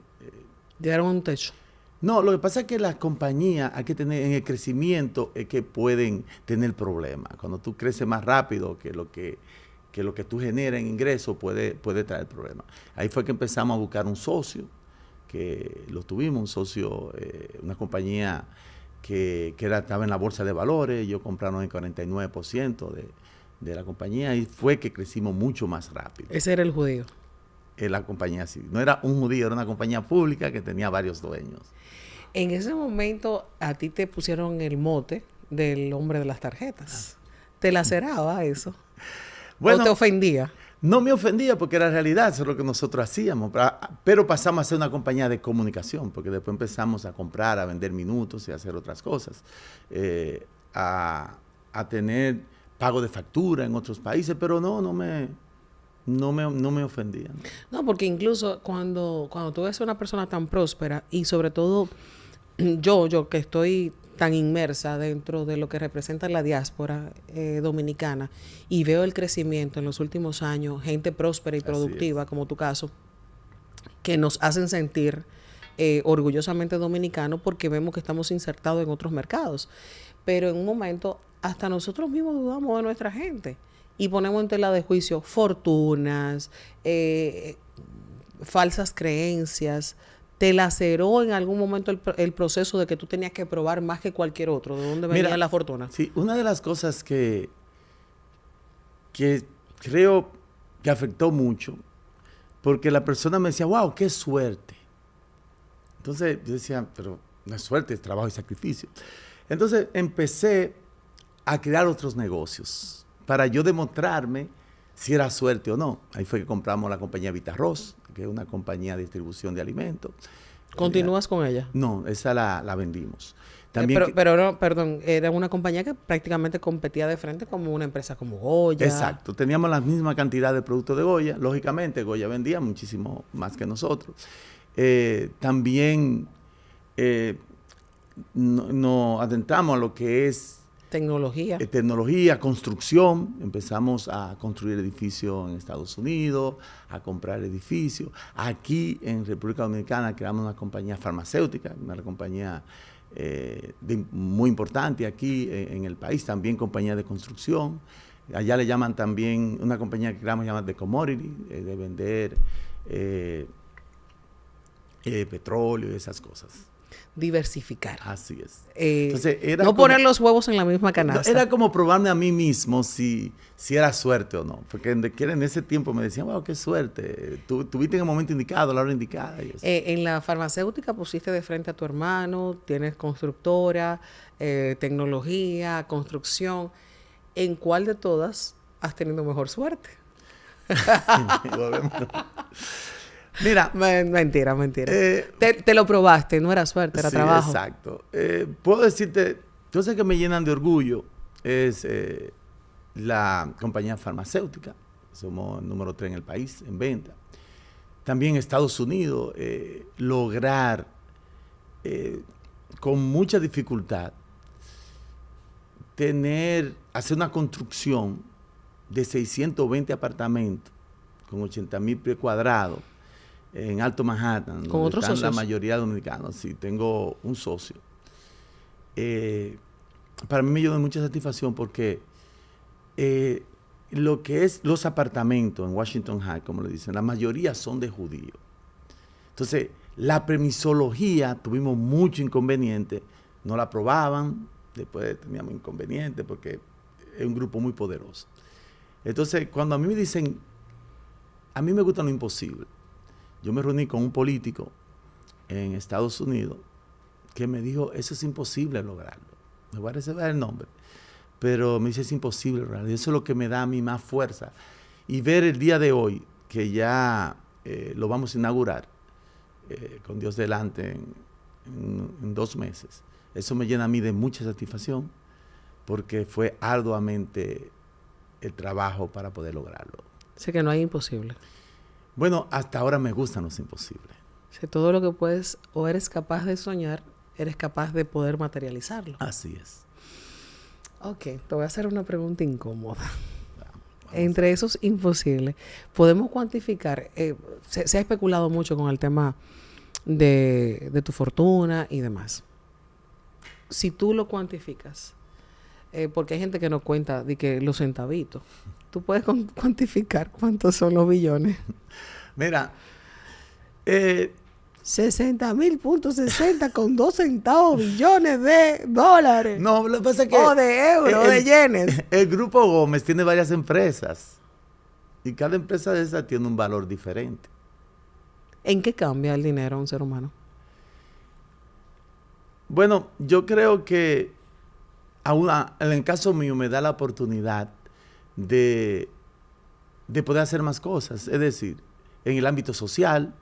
Llegaron a un techo. No, lo que pasa es que las compañías hay que tener en el crecimiento es que pueden tener problemas. Cuando tú creces más rápido que lo que tú generas en ingresos puede traer problemas. Ahí fue que empezamos a buscar un socio, que lo tuvimos, un socio, una compañía que estaba en la bolsa de valores. Yo compraron el 49% de la compañía y fue que crecimos mucho más rápido. Ese era el judío. La compañía sí. No era un judío, era una compañía pública que tenía varios dueños. En ese momento a ti te pusieron el mote del hombre de las tarjetas. ¿Te laceraba eso? Bueno, ¿o te ofendía? No me ofendía porque era realidad, eso es lo que nosotros hacíamos. Pero pasamos a ser una compañía de comunicación, porque después empezamos a comprar, a vender minutos y a hacer otras cosas. A tener pago de factura en otros países, pero no me ofendía. No, porque incluso cuando tú ves a una persona tan próspera y sobre todo yo que estoy tan inmersa dentro de lo que representa la diáspora dominicana y veo el crecimiento en los últimos años, gente próspera y productiva como tu caso, que nos hacen sentir orgullosamente dominicanos porque vemos que estamos insertados en otros mercados. Pero en un momento hasta nosotros mismos dudamos de nuestra gente y ponemos en tela de juicio fortunas, falsas creencias. ¿Te laceró en algún momento el proceso de que tú tenías que probar más que cualquier otro? ¿De dónde venía la fortuna? Sí, una de las cosas que creo que afectó mucho, porque la persona me decía, wow, qué suerte. Entonces yo decía, pero no es suerte, es trabajo y sacrificio. Entonces empecé a crear otros negocios para yo demostrarme si era suerte o no. Ahí fue que compramos la compañía Vitarroz, que es una compañía de distribución de alimentos. ¿Continúas con ella? No, esa la vendimos. También pero no, perdón, era una compañía que prácticamente competía de frente como una empresa como Goya. Exacto, teníamos la misma cantidad de productos de Goya. Lógicamente, Goya vendía muchísimo más que nosotros. También nos adentramos a lo que es tecnología, construcción. Empezamos a construir edificios en Estados Unidos, a comprar edificios. Aquí en República Dominicana creamos una compañía farmacéutica, una compañía muy importante aquí en el país, también compañía de construcción. Allá le llaman también, una compañía que creamos llama de commodity, de vender petróleo y esas cosas. Diversificar. Así es. Entonces, no poner los huevos en la misma canasta. Era como probarme a mí mismo si era suerte o no. Porque en ese tiempo me decían, wow, qué suerte. Tuviste en el momento indicado, a la hora indicada. Y eso. En la farmacéutica pusiste de frente a tu hermano, tienes constructora, tecnología, construcción. ¿En cuál de todas has tenido mejor suerte? Mira. Mentira. Te lo probaste, no era suerte, era trabajo. Exacto. Puedo decirte, cosas que me llenan de orgullo es la compañía farmacéutica. Somos el número 3 en el país en venta. También Estados Unidos, lograr con mucha dificultad hacer una construcción de 620 apartamentos con 80,000 pies cuadrados en Alto Manhattan, ¿con otros socios? La mayoría de dominicanos. Sí, tengo un socio. Para mí me dio mucha satisfacción porque lo que es los apartamentos en Washington Heights, como le dicen, la mayoría son de judíos. Entonces, la permisología, tuvimos mucho inconveniente, no la aprobaban, después teníamos inconvenientes porque es un grupo muy poderoso. Entonces, cuando a mí me dicen, a mí me gusta lo imposible. Yo me reuní con un político en Estados Unidos que me dijo, eso es imposible lograrlo. Me voy a reservar el nombre. Pero me dice, es imposible lograrlo. Y eso es lo que me da a mí más fuerza. Y ver el día de hoy, que ya lo vamos a inaugurar, con Dios delante, en 2 meses. Eso me llena a mí de mucha satisfacción, porque fue arduamente el trabajo para poder lograrlo. Sé que no hay imposible. Bueno, hasta ahora me gustan los imposibles. Si todo lo que puedes o eres capaz de soñar, eres capaz de poder materializarlo. Así es. Ok, te voy a hacer una pregunta incómoda. Entre esos imposibles, ¿podemos cuantificar? Se ha especulado mucho con el tema de tu fortuna y demás. Si tú lo cuantificas, porque hay gente que no cuenta de que los centavitos, ¿tú puedes cuantificar cuántos son los billones? Mira, 60,000.60 con 2 centavos billones de dólares. No, lo que pasa es que... O de euros, o de yenes. El Grupo Gómez tiene varias empresas. Y cada empresa de esas tiene un valor diferente. ¿En qué cambia el dinero a un ser humano? Bueno, yo creo que en el caso mío me da la oportunidad de poder hacer más cosas. Es decir, en el ámbito social,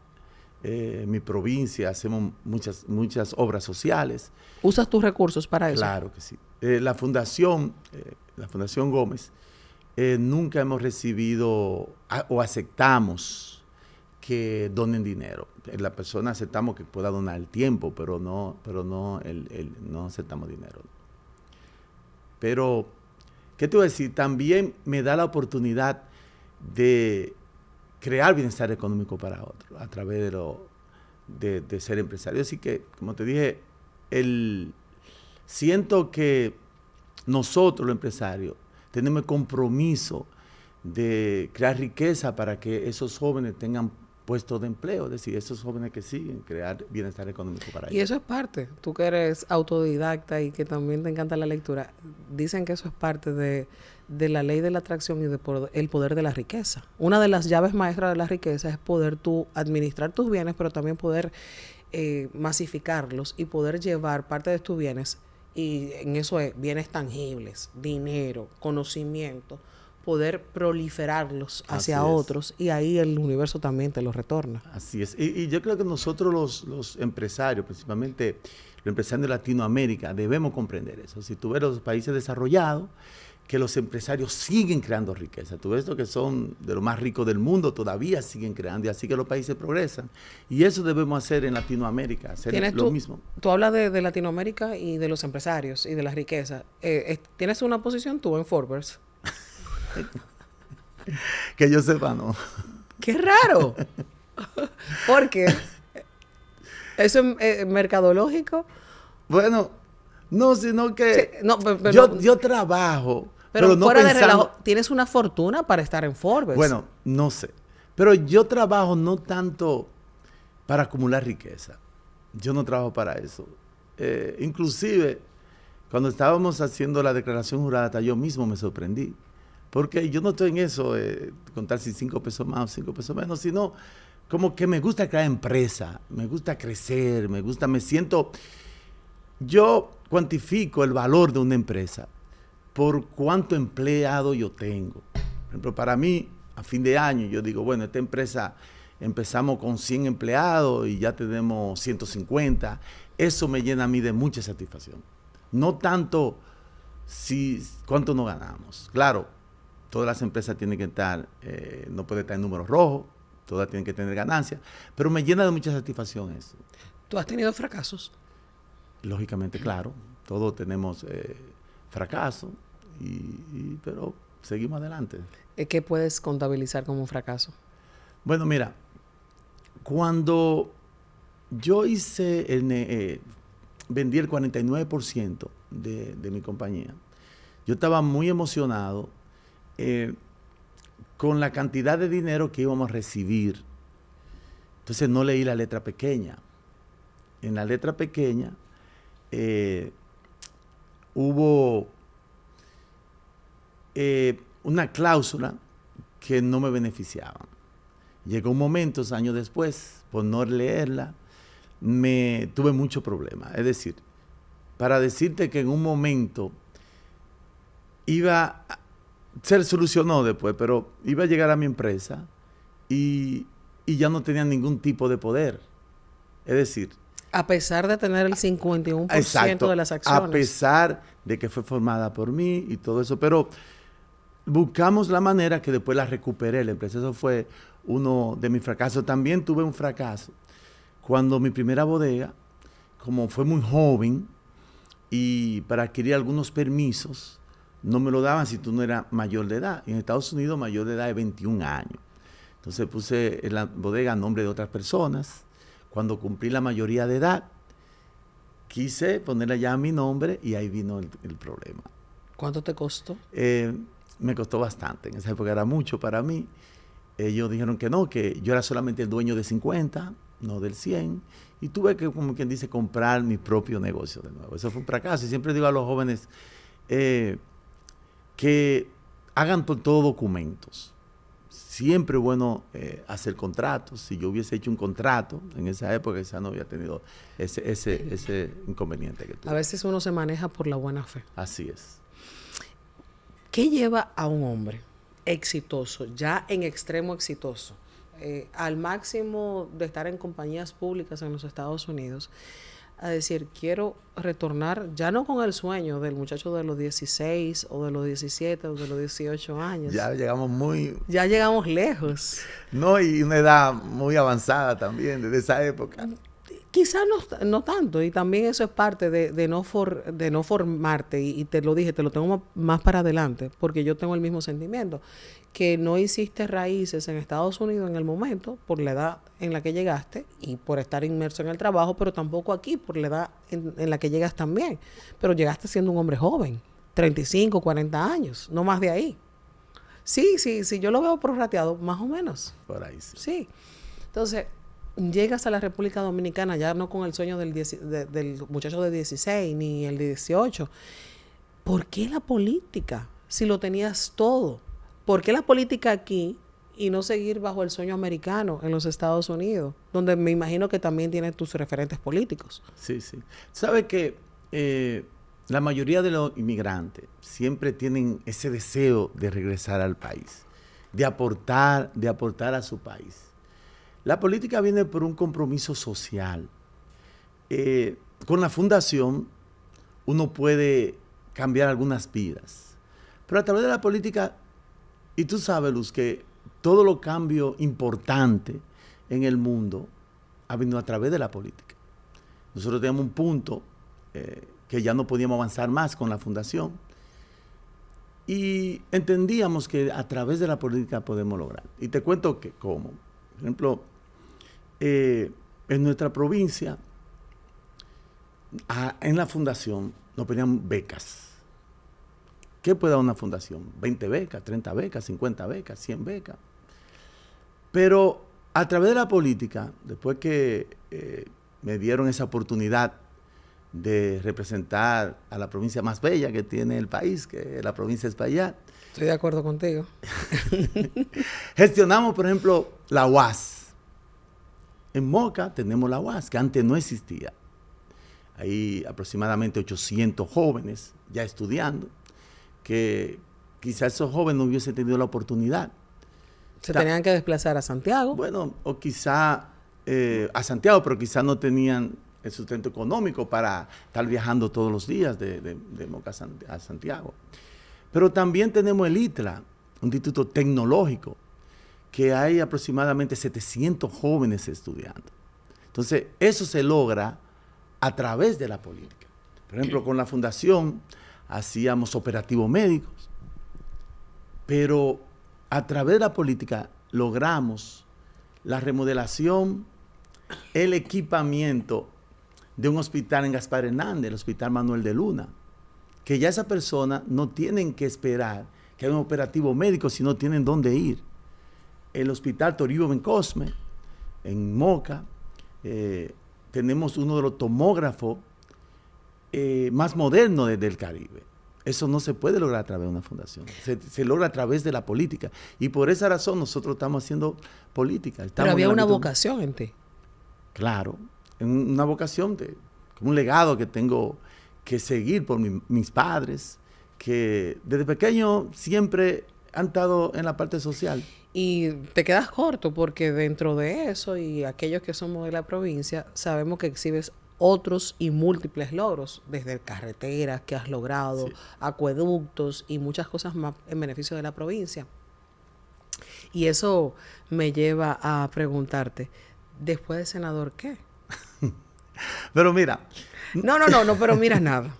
en mi provincia hacemos muchas obras sociales. ¿Usas tus recursos para eso? Claro que sí. La Fundación Gómez, nunca hemos recibido o aceptamos que donen dinero. La persona aceptamos que pueda donar el tiempo, pero no aceptamos dinero. Pero, ¿qué te voy a decir? También me da la oportunidad de crear bienestar económico para otros a través de ser empresario. Así que, como te dije, siento que nosotros, los empresarios, tenemos el compromiso de crear riqueza para que esos jóvenes tengan puestos de empleo, es decir, esos jóvenes que siguen, crear bienestar económico para ellos. Y eso es parte, tú que eres autodidacta y que también te encanta la lectura, dicen que eso es parte de la ley de la atracción y el poder de la riqueza. Una de las llaves maestras de la riqueza es poder tú administrar tus bienes, pero también poder masificarlos y poder llevar parte de tus bienes, y en eso es bienes tangibles, dinero, conocimiento, poder proliferarlos hacia otros, y ahí el universo también te los retorna. Así es. Y yo creo que nosotros los empresarios, principalmente empresario de Latinoamérica, debemos comprender eso. Si tú ves los países desarrollados, que los empresarios siguen creando riqueza. Tú ves estos que son de los más ricos del mundo, todavía siguen creando, y así que los países progresan. Y eso debemos hacer en Latinoamérica, hacer lo mismo. Tú hablas de Latinoamérica y de los empresarios y de la riqueza. ¿Tienes una posición tú en Forbes? Que yo sepa, no. ¡Qué raro! ¿Por qué? ¿Eso es mercadológico? Bueno, no, sino que Sí, no, pero yo trabajo, pero no fuera de pensando... relajo, tienes una fortuna para estar en Forbes. Bueno, no sé. Pero yo trabajo no tanto para acumular riqueza. Yo no trabajo para eso. Inclusive, cuando estábamos haciendo la declaración jurada, yo mismo me sorprendí. Porque yo no estoy en eso, contar si 5 pesos más o 5 pesos menos, sino como que me gusta crear empresa, me gusta crecer, me siento... Yo cuantifico el valor de una empresa por cuánto empleado yo tengo. Por ejemplo, para mí, a fin de año, yo digo, bueno, esta empresa empezamos con 100 empleados y ya tenemos 150. Eso me llena a mí de mucha satisfacción. No tanto cuánto nos ganamos. Claro, todas las empresas tienen que estar, no puede estar en números rojos, todas tienen que tener ganancias, pero me llena de mucha satisfacción eso. ¿Tú has tenido fracasos? Lógicamente, claro, todos tenemos fracaso, pero seguimos adelante. ¿Qué puedes contabilizar como un fracaso? Bueno, mira, cuando yo vendí el 49% de mi compañía, yo estaba muy emocionado con la cantidad de dinero que íbamos a recibir. Entonces no leí la letra pequeña. En la letra pequeña hubo una cláusula que no me beneficiaba. Llegó un momento, años después, por no leerla, tuve mucho problema. Es decir, para decirte que en un momento se solucionó después, pero iba a llegar a mi empresa y ya no tenía ningún tipo de poder. Es decir, a pesar de tener el 51% exacto, de las acciones. A pesar de que fue formada por mí y todo eso, pero buscamos la manera que después la recuperé la empresa. Eso fue uno de mis fracasos. También tuve un fracaso cuando mi primera bodega, como fue muy joven y para adquirir algunos permisos, no me lo daban si tú no eras mayor de edad. En Estados Unidos, mayor de edad es 21 años. Entonces puse en la bodega a nombre de otras personas. Cuando cumplí la mayoría de edad, quise ponerle ya mi nombre y ahí vino el problema. ¿Cuánto te costó? Me costó bastante. En esa época era mucho para mí. Ellos dijeron que no, que yo era solamente el dueño de 50, no del 100. Y tuve que, como quien dice, comprar mi propio negocio de nuevo. Eso fue un fracaso. Y siempre digo a los jóvenes que hagan por todo documentos. Siempre es bueno hacer contratos. Si yo hubiese hecho un contrato en esa época, quizá no había tenido ese inconveniente que tuve. A veces uno se maneja por la buena fe. Así es. ¿Qué lleva a un hombre exitoso, ya en extremo exitoso, al máximo de estar en compañías públicas en los Estados Unidos, a decir, quiero retornar, ya no con el sueño del muchacho de los 16 o de los 17 o de los 18 años? Ya llegamos lejos. No, y una edad muy avanzada también, desde esa época. Quizás no tanto, y también eso es parte de no formarte, y te lo dije, te lo tengo más para adelante, porque yo tengo el mismo sentimiento, que no hiciste raíces en Estados Unidos en el momento, por la edad en la que llegaste, y por estar inmerso en el trabajo, pero tampoco aquí, por la edad en la que llegas también. Pero llegaste siendo un hombre joven, 35, 40 años, no más de ahí. Sí, yo lo veo prorrateado, más o menos. Por ahí sí. Sí. Entonces, llegas a la República Dominicana ya no con el sueño del muchacho de 16 ni el de 18. ¿Por qué la política? Si lo tenías todo. ¿Por qué la política aquí y no seguir bajo el sueño americano en los Estados Unidos? Donde me imagino que también tienes tus referentes políticos. Sí. ¿Sabes que la mayoría de los inmigrantes siempre tienen ese deseo de regresar al país, de aportar a su país? La política viene por un compromiso social. con la fundación uno puede cambiar algunas vidas. Pero a través de la política, y tú sabes, Luz, que todo lo cambio importante en el mundo ha venido a través de la política. Nosotros teníamos un punto que ya no podíamos avanzar más con la fundación y entendíamos que a través de la política podemos lograr. Y te cuento que cómo. Por ejemplo, en nuestra provincia, en la fundación nos pedían becas. ¿Qué puede dar una fundación? 20 becas, 30 becas, 50 becas, 100 becas. Pero a través de la política, después que me dieron esa oportunidad de representar a la provincia más bella que tiene el país, que es la provincia de Espaillat. Estoy de acuerdo contigo. Gestionamos, por ejemplo, la UAS. En Moca tenemos la UAS, que antes no existía. Hay aproximadamente 800 jóvenes ya estudiando, que quizás esos jóvenes no hubiesen tenido la oportunidad. Se tenían que desplazar a Santiago. Bueno, o quizá a Santiago, pero quizá no tenían el sustento económico para estar viajando todos los días de Moca a Santiago. Pero también tenemos el ITLA, un instituto tecnológico, que hay aproximadamente 700 jóvenes estudiando. Entonces, eso se logra a través de la política. Por ejemplo, con la fundación hacíamos operativos médicos, pero a través de la política logramos la remodelación, el equipamiento de un hospital en Gaspar Hernández, el Hospital Manuel de Luna, que ya esas personas no tienen que esperar que haya un operativo médico, sino tienen dónde ir. El Hospital Toribio Bencosme, en Moca, tenemos uno de los tomógrafos más modernos del Caribe. Eso no se puede lograr a través de una fundación. Se logra a través de la política. Y por esa razón nosotros estamos haciendo política. Pero había una vocación en ti. Claro, una vocación, un legado que tengo que seguir por mis padres, que desde pequeño siempre han estado en la parte social. Y te quedas corto porque dentro de eso y aquellos que somos de la provincia sabemos que exhibes otros y múltiples logros, desde carreteras que has logrado, sí, acueductos y muchas cosas más en beneficio de la provincia. Y eso me lleva a preguntarte, después de senador, ¿qué? Pero mira... No, pero mira nada.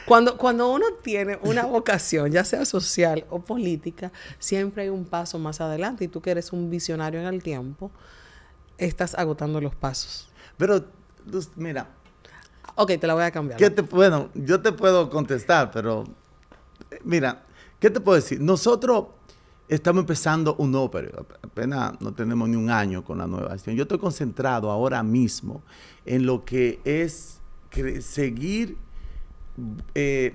Cuando uno tiene una vocación, ya sea social o política, siempre hay un paso más adelante y tú que eres un visionario en el tiempo, estás agotando los pasos. Pero, mira... Ok, te la voy a cambiar. Bueno, yo te puedo contestar, pero mira, ¿qué te puedo decir? Nosotros estamos empezando un nuevo periodo. Apenas no tenemos ni un año con la nueva gestión. Yo estoy concentrado ahora mismo en lo que es seguir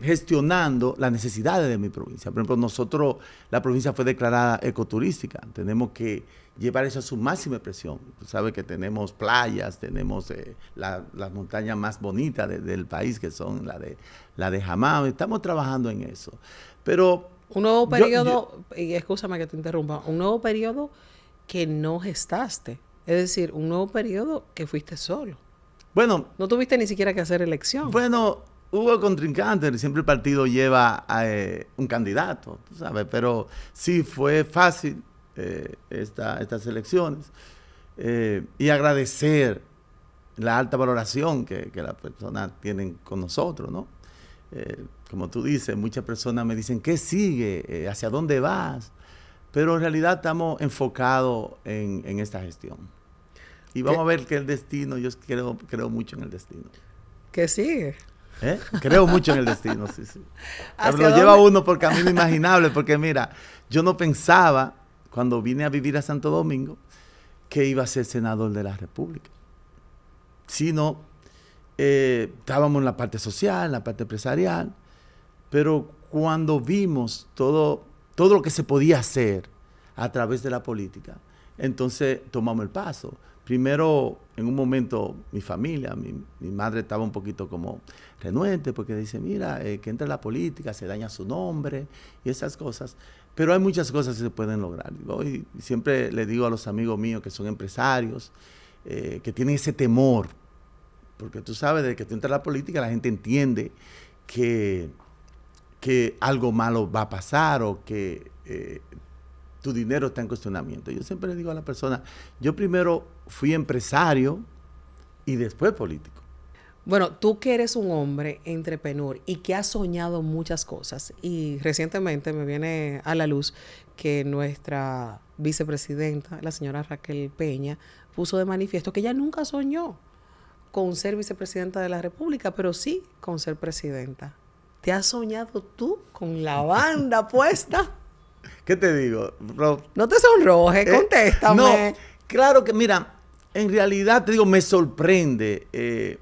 gestionando las necesidades de mi provincia. Por ejemplo, la provincia fue declarada ecoturística. Tenemos que llevar eso a su máxima expresión. Tú sabes que tenemos playas, tenemos las montañas más bonitas del país, que son la de Jamao. Estamos trabajando en eso. Pero un nuevo periodo, y escúchame que te interrumpa, un nuevo periodo que no gestaste. Es decir, un nuevo periodo que fuiste solo. Bueno, no tuviste ni siquiera que hacer elección. Bueno, hubo contrincantes, siempre el partido lleva un candidato, tú sabes, pero sí fue fácil estas elecciones y agradecer la alta valoración que las personas tienen con nosotros, ¿no? Como tú dices, muchas personas me dicen, ¿qué sigue? ¿Hacia dónde vas? Pero en realidad estamos enfocados en esta gestión. Y vamos a ver que el destino, yo creo mucho en el destino. ¿Qué sigue? Creo mucho en el destino, sí. Pero lo lleva uno por camino inimaginable, porque mira, yo no pensaba, cuando vine a vivir a Santo Domingo, que iba a ser senador de la República. Sino, estábamos en la parte social, en la parte empresarial, pero cuando vimos todo lo que se podía hacer a través de la política, entonces tomamos el paso. Primero, en un momento, mi familia, mi madre estaba un poquito como renuente porque dice, mira, que entra la política, se daña su nombre y esas cosas. Pero hay muchas cosas que se pueden lograr. Y siempre le digo a los amigos míos que son empresarios, que tienen ese temor, porque tú sabes, desde que tú entras a la política, la gente entiende que algo malo va a pasar o que tu dinero está en cuestionamiento. Yo siempre le digo a la persona, yo primero fui empresario y después político. Bueno, tú que eres un hombre entrepreneur y que has soñado muchas cosas, y recientemente me viene a la luz que nuestra vicepresidenta, la señora Raquel Peña, puso de manifiesto que ella nunca soñó con ser vicepresidenta de la República, pero sí con ser presidenta. ¿Te has soñado tú con la banda puesta? ¿Qué te digo, Rob? No te sonrojes, contéstame. No, claro que, mira, en realidad te digo, me sorprende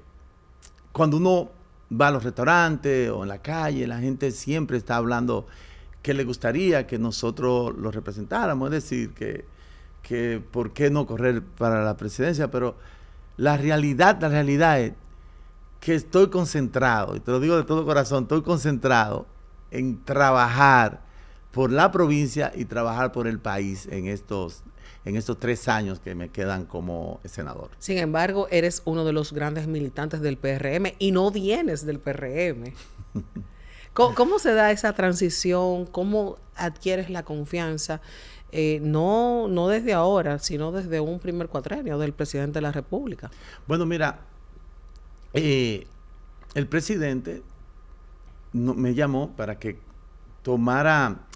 cuando uno va a los restaurantes o en la calle, la gente siempre está hablando que le gustaría que nosotros lo representáramos, es decir, que por qué no correr para la presidencia, pero la realidad es que estoy concentrado, y te lo digo de todo corazón, estoy concentrado en trabajar por la provincia y trabajar por el país en estos 3 años que me quedan como senador. Sin embargo, eres uno de los grandes militantes del PRM y no vienes del PRM. ¿Cómo se da esa transición? ¿Cómo adquieres la confianza? No desde ahora, sino desde un primer cuatrenio del presidente de la República. Bueno, mira, el presidente me llamó para que tomara,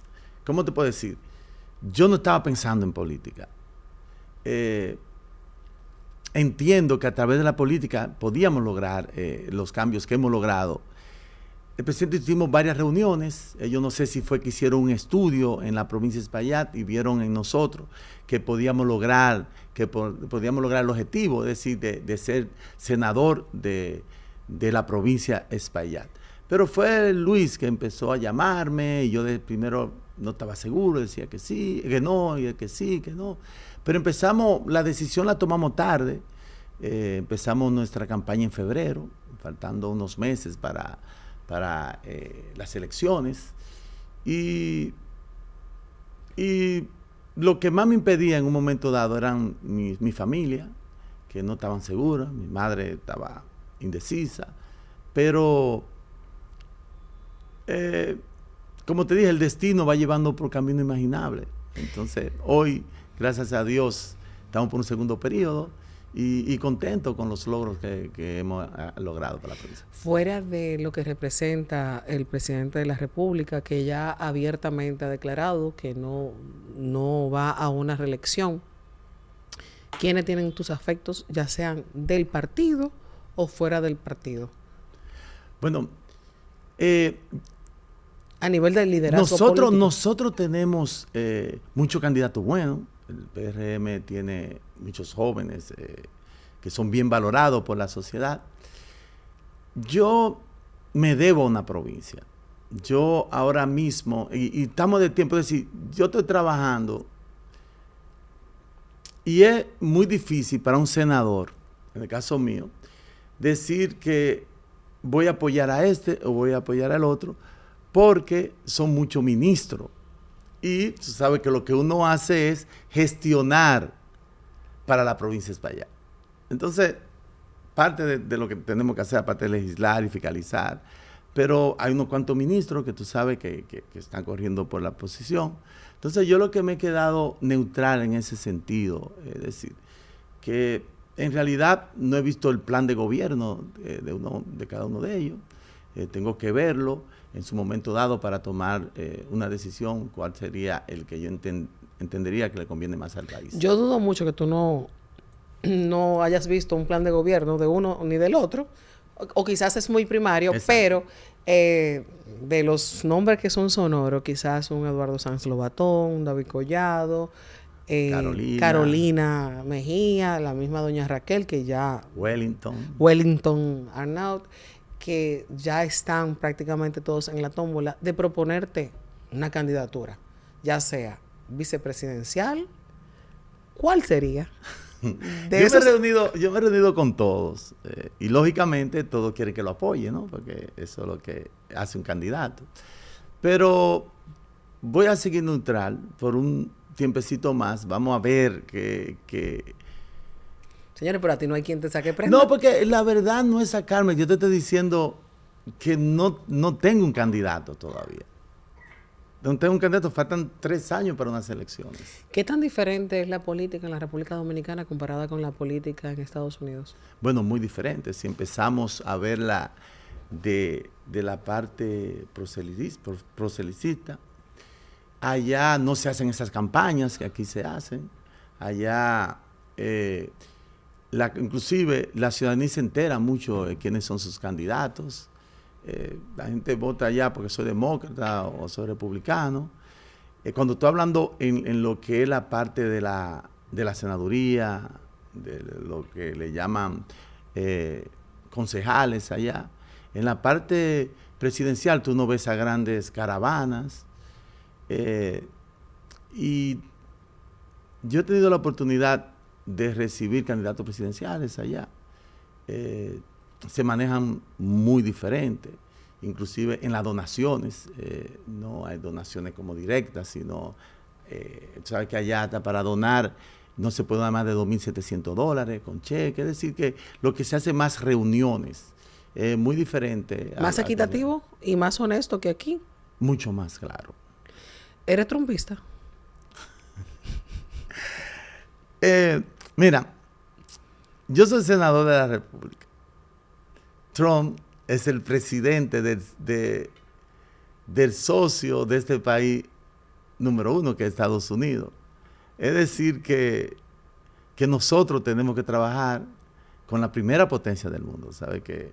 ¿cómo te puedo decir? Yo no estaba pensando en política. Entiendo que a través de la política podíamos lograr los cambios que hemos logrado. El presidente tuvimos varias reuniones. Yo no sé si fue que hicieron un estudio en la provincia de Espaillat y vieron en nosotros que podíamos lograr el objetivo, es decir, de ser senador de la provincia de Espaillat. Pero fue Luis que empezó a llamarme y yo primero no estaba seguro, decía que sí, que no, y que sí, que no. Pero la decisión la tomamos tarde. Empezamos nuestra campaña en febrero, faltando unos meses para las elecciones. Y lo que más me impedía en un momento dado eran mi familia, que no estaban seguras, mi madre estaba indecisa, pero como te dije, el destino va llevando por camino imaginable. Entonces, hoy, gracias a Dios, estamos por un segundo periodo y contento con los logros que hemos logrado para la provincia. Fuera de lo que representa el presidente de la República, que ya abiertamente ha declarado que no va a una reelección, ¿quiénes tienen tus afectos, ya sean del partido o fuera del partido? Bueno, a nivel del liderazgo político. Nosotros tenemos muchos candidatos buenos. El PRM tiene muchos jóvenes que son bien valorados por la sociedad. Yo me debo a una provincia. Yo ahora mismo, y estamos de tiempo, es decir, yo estoy trabajando y es muy difícil para un senador, en el caso mío, decir que voy a apoyar a este o voy a apoyar al otro, porque son muchos ministros. Y tú sabes que lo que uno hace es gestionar para la provincia de Espaillat. Entonces, parte de lo que tenemos que hacer, aparte de legislar y fiscalizar, pero hay unos cuantos ministros que tú sabes que están corriendo por la posición. Entonces, yo lo que me he quedado neutral en ese sentido, es decir, que en realidad no he visto el plan de gobierno de cada uno de ellos. Tengo que verlo en su momento dado para tomar una decisión, cuál sería el que yo entendería que le conviene más al país. Yo dudo mucho que tú no hayas visto un plan de gobierno de uno ni del otro, o quizás es muy primario. Exacto. Pero de los nombres que son sonoros, quizás un Eduardo Sanz Lobatón, un David Collado, Carolina Mejía, la misma doña Raquel, que ya... Wellington Arnaud, que ya están prácticamente todos en la tómbola de proponerte una candidatura, ya sea vicepresidencial. ¿Cuál sería? Yo me he reunido con todos y lógicamente todos quieren que lo apoye, ¿no? Porque eso es lo que hace un candidato. Pero voy a seguir neutral por un tiempecito más. Vamos a ver Señores, pero a ti no hay quien te saque prenda. No, porque la verdad no es sacarme. Yo te estoy diciendo que no tengo un candidato todavía. No tengo un candidato. Faltan 3 años para unas elecciones. ¿Qué tan diferente es la política en la República Dominicana comparada con la política en Estados Unidos? Bueno, muy diferente. Si empezamos a verla de la parte proselicista, allá no se hacen esas campañas que aquí se hacen. Allá, inclusive, la ciudadanía se entera mucho de quiénes son sus candidatos. La gente vota allá porque soy demócrata o soy republicano. Cuando estoy hablando en lo que es la parte de la senaduría, de lo que le llaman concejales allá, en la parte presidencial tú no ves a grandes caravanas. Y yo he tenido la oportunidad de recibir candidatos presidenciales allá. Se manejan muy diferente, inclusive en las donaciones. No hay donaciones como directas, sino, tú sabes que allá hasta para donar no se puede dar más de $2,700 con cheque. Es decir, que lo que se hace más reuniones, muy diferente. ¿Más equitativo y más honesto que aquí? Mucho más, claro. ¿Eres trumpista? Mira, yo soy senador de la República. Trump es el presidente del socio de este país número 1, que es Estados Unidos. Es decir, que nosotros tenemos que trabajar con la primera potencia del mundo. ¿Sabe? Que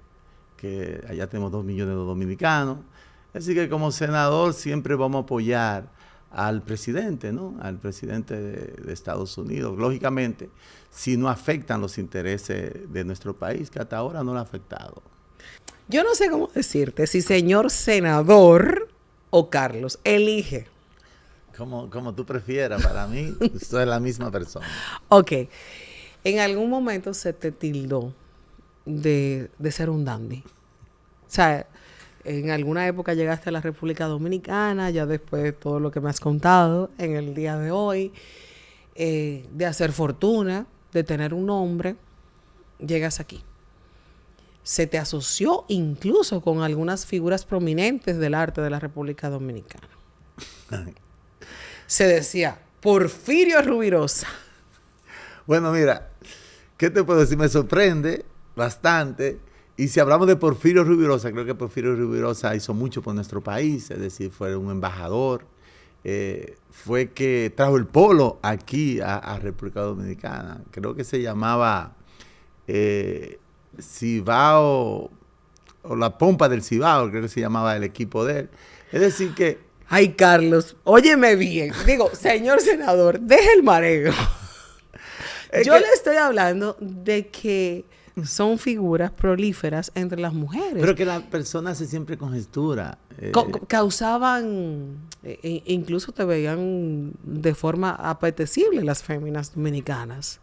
allá tenemos 2 millones de dominicanos. Así que como senador siempre vamos a apoyar al presidente, ¿no? Al presidente de Estados Unidos. Lógicamente, si no afectan los intereses de nuestro país, que hasta ahora no lo ha afectado. Yo no sé cómo decirte, si señor senador o Carlos, elige. Como tú prefieras, para mí, soy la misma persona. Ok. ¿En algún momento se te tildó de ser un dandy? O sea, en alguna época llegaste a la República Dominicana, ya después de todo lo que me has contado en el día de hoy, de hacer fortuna, de tener un nombre, llegas aquí. Se te asoció incluso con algunas figuras prominentes del arte de la República Dominicana. Se decía, Porfirio Rubirosa. Bueno, mira, ¿qué te puedo decir? Me sorprende bastante. Y si hablamos de Porfirio Rubirosa, creo que Porfirio Rubirosa hizo mucho por nuestro país, es decir, fue un embajador, fue que trajo el polo aquí a República Dominicana. Creo que se llamaba Cibao, o la Pompa del Cibao, creo que se llamaba el equipo de él. Es decir que... Ay, Carlos, óyeme bien. Digo, señor senador, deje el mareo. Yo le estoy hablando de que son figuras prolíferas entre las mujeres. Pero que las personas se siempre congestura. Causaban, incluso te veían de forma apetecible las féminas dominicanas.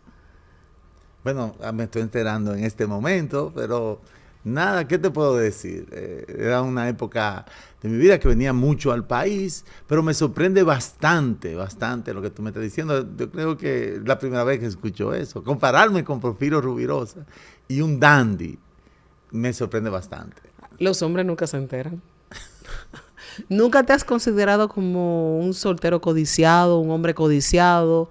Bueno, me estoy enterando en este momento, pero nada, ¿qué te puedo decir? Era una época de mi vida que venía mucho al país, pero me sorprende bastante lo que tú me estás diciendo. Yo creo que es la primera vez que escucho eso. Compararme con Porfirio Rubirosa y un dandy me sorprende bastante. Los hombres nunca se enteran. ¿Nunca te has considerado como un soltero codiciado, un hombre codiciado?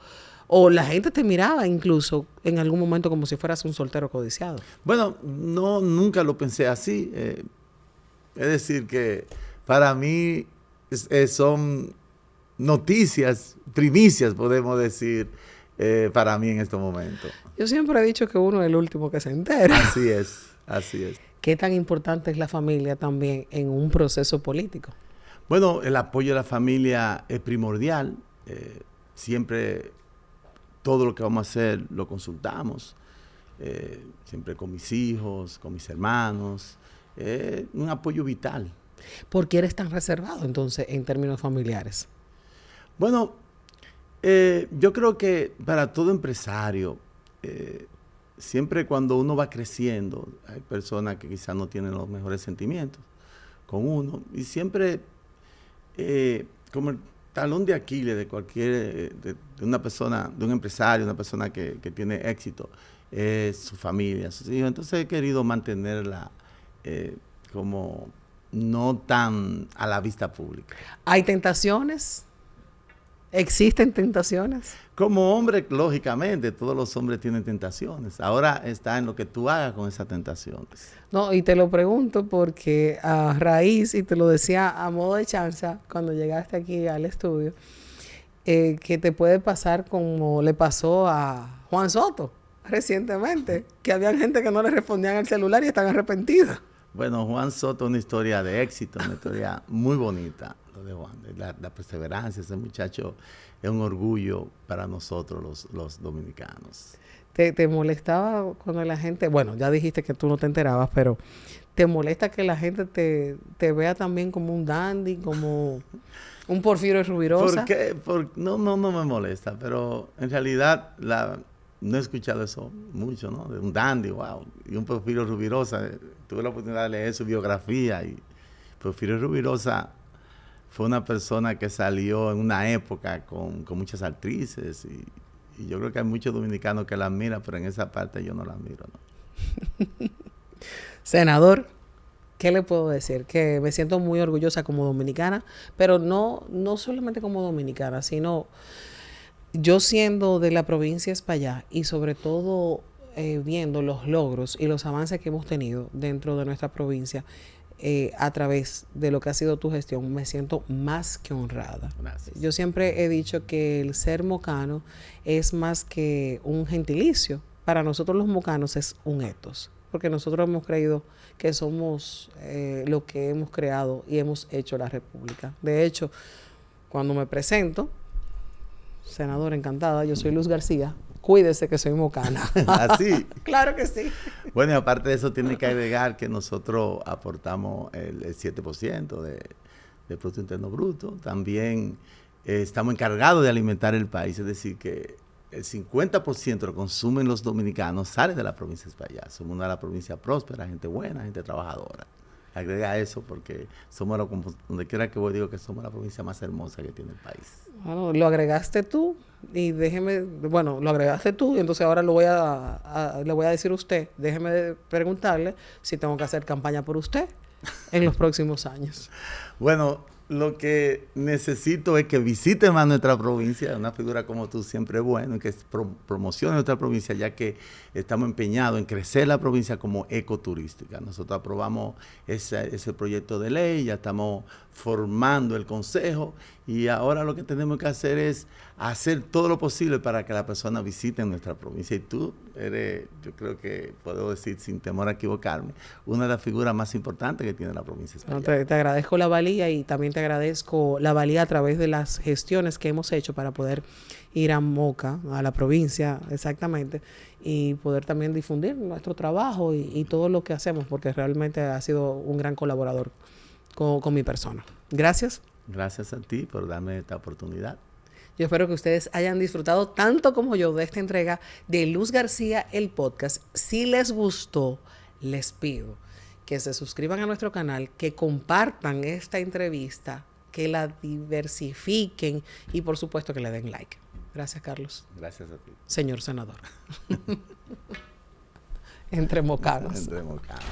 ¿O la gente te miraba incluso en algún momento como si fueras un soltero codiciado? Bueno, no, nunca lo pensé así. Es decir, que para mí son noticias, primicias, podemos decir, para mí en estos momentos. Yo siempre he dicho que uno es el último que se entera. Así es, así es. ¿Qué tan importante es la familia también en un proceso político? Bueno, el apoyo de la familia es primordial. Siempre todo lo que vamos a hacer lo consultamos. Siempre con mis hijos, con mis hermanos. Un apoyo vital. ¿Por qué eres tan reservado entonces en términos familiares? Bueno, yo creo que para todo empresario, siempre cuando uno va creciendo, hay personas que quizás no tienen los mejores sentimientos con uno. Y siempre, como el talón de Aquiles de cualquier, de una persona, de un empresario, una persona que tiene éxito, su familia, sus hijos. Entonces he querido mantenerla como no tan a la vista pública. ¿Hay tentaciones? ¿Existen tentaciones? Como hombre, lógicamente, todos los hombres tienen tentaciones. Ahora está en lo que tú hagas con esas tentaciones. No, y te lo pregunto porque a raíz, y te lo decía a modo de chanza cuando llegaste aquí al estudio, que te puede pasar como le pasó a Juan Soto recientemente, que había gente que no le respondían al celular y están arrepentidos. Bueno, Juan Soto es una historia de éxito, una historia muy bonita, lo de Juan, la perseverancia. Ese muchacho es un orgullo para nosotros los dominicanos. ¿Te molestaba cuando la gente, bueno, ya dijiste que tú no te enterabas, pero ¿te molesta que la gente te vea también como un dandy, como un Porfirio Rubirosa? ¿Por qué? No me molesta, pero en realidad no he escuchado eso mucho, ¿no? De un dandy, wow, y un Porfirio Rubirosa. Tuve la oportunidad de leer su biografía y Porfirio Rubirosa fue una persona que salió en una época con muchas actrices y yo creo que hay muchos dominicanos que la admiran, pero en esa parte yo no la admiro, ¿no? Senador, ¿qué le puedo decir? Que me siento muy orgullosa como dominicana, pero no solamente como dominicana, sino yo siendo de la provincia de Espaillat y sobre todo viendo los logros y los avances que hemos tenido dentro de nuestra provincia a través de lo que ha sido tu gestión, me siento más que honrada. Gracias. Yo siempre he dicho que el ser mocano es más que un gentilicio. Para nosotros los mocanos es un ethos, porque nosotros hemos creído que somos lo que hemos creado y hemos hecho la República. De hecho, cuando me presento, senadora encantada, yo soy Luz García, cuídese que soy mocana. ¿Así? Claro que sí. Bueno, y aparte de eso, tiene que agregar que nosotros aportamos el 7% de Producto Interno Bruto. También estamos encargados de alimentar el país, es decir, que el 50% lo consumen los dominicanos, sale de la provincia de Espaillat. Somos una de las provincias prósperas, gente buena, gente trabajadora. Agrega eso porque somos, donde quiera que voy, digo que somos la provincia más hermosa que tiene el país. Bueno, lo agregaste tú y lo agregaste tú y entonces ahora le voy a decir a usted, déjeme preguntarle si tengo que hacer campaña por usted en los próximos años. Bueno, lo que necesito es que visite más nuestra provincia, una figura como tú siempre es bueno, y que promocione nuestra provincia, ya que estamos empeñados en crecer la provincia como ecoturística. Nosotros aprobamos ese proyecto de ley, ya estamos formando el consejo y ahora lo que tenemos que hacer es hacer todo lo posible para que la persona visite nuestra provincia. Y tú eres, yo creo que puedo decir sin temor a equivocarme, una de las figuras más importantes que tiene la provincia de Espaillat. Bueno, te agradezco la valía y también te agradezco la valía a través de las gestiones que hemos hecho para poder ir a Moca, a la provincia exactamente, y poder también difundir nuestro trabajo y todo lo que hacemos, porque realmente has sido un gran colaborador con mi persona. Gracias. Gracias a ti por darme esta oportunidad. Yo espero que ustedes hayan disfrutado tanto como yo de esta entrega de Luz García, el podcast. Si les gustó, les pido que se suscriban a nuestro canal, que compartan esta entrevista, que la diversifiquen y por supuesto que le den like. Gracias, Carlos. Gracias a ti. Señor senador. Entre mocanos. Entre mocanos.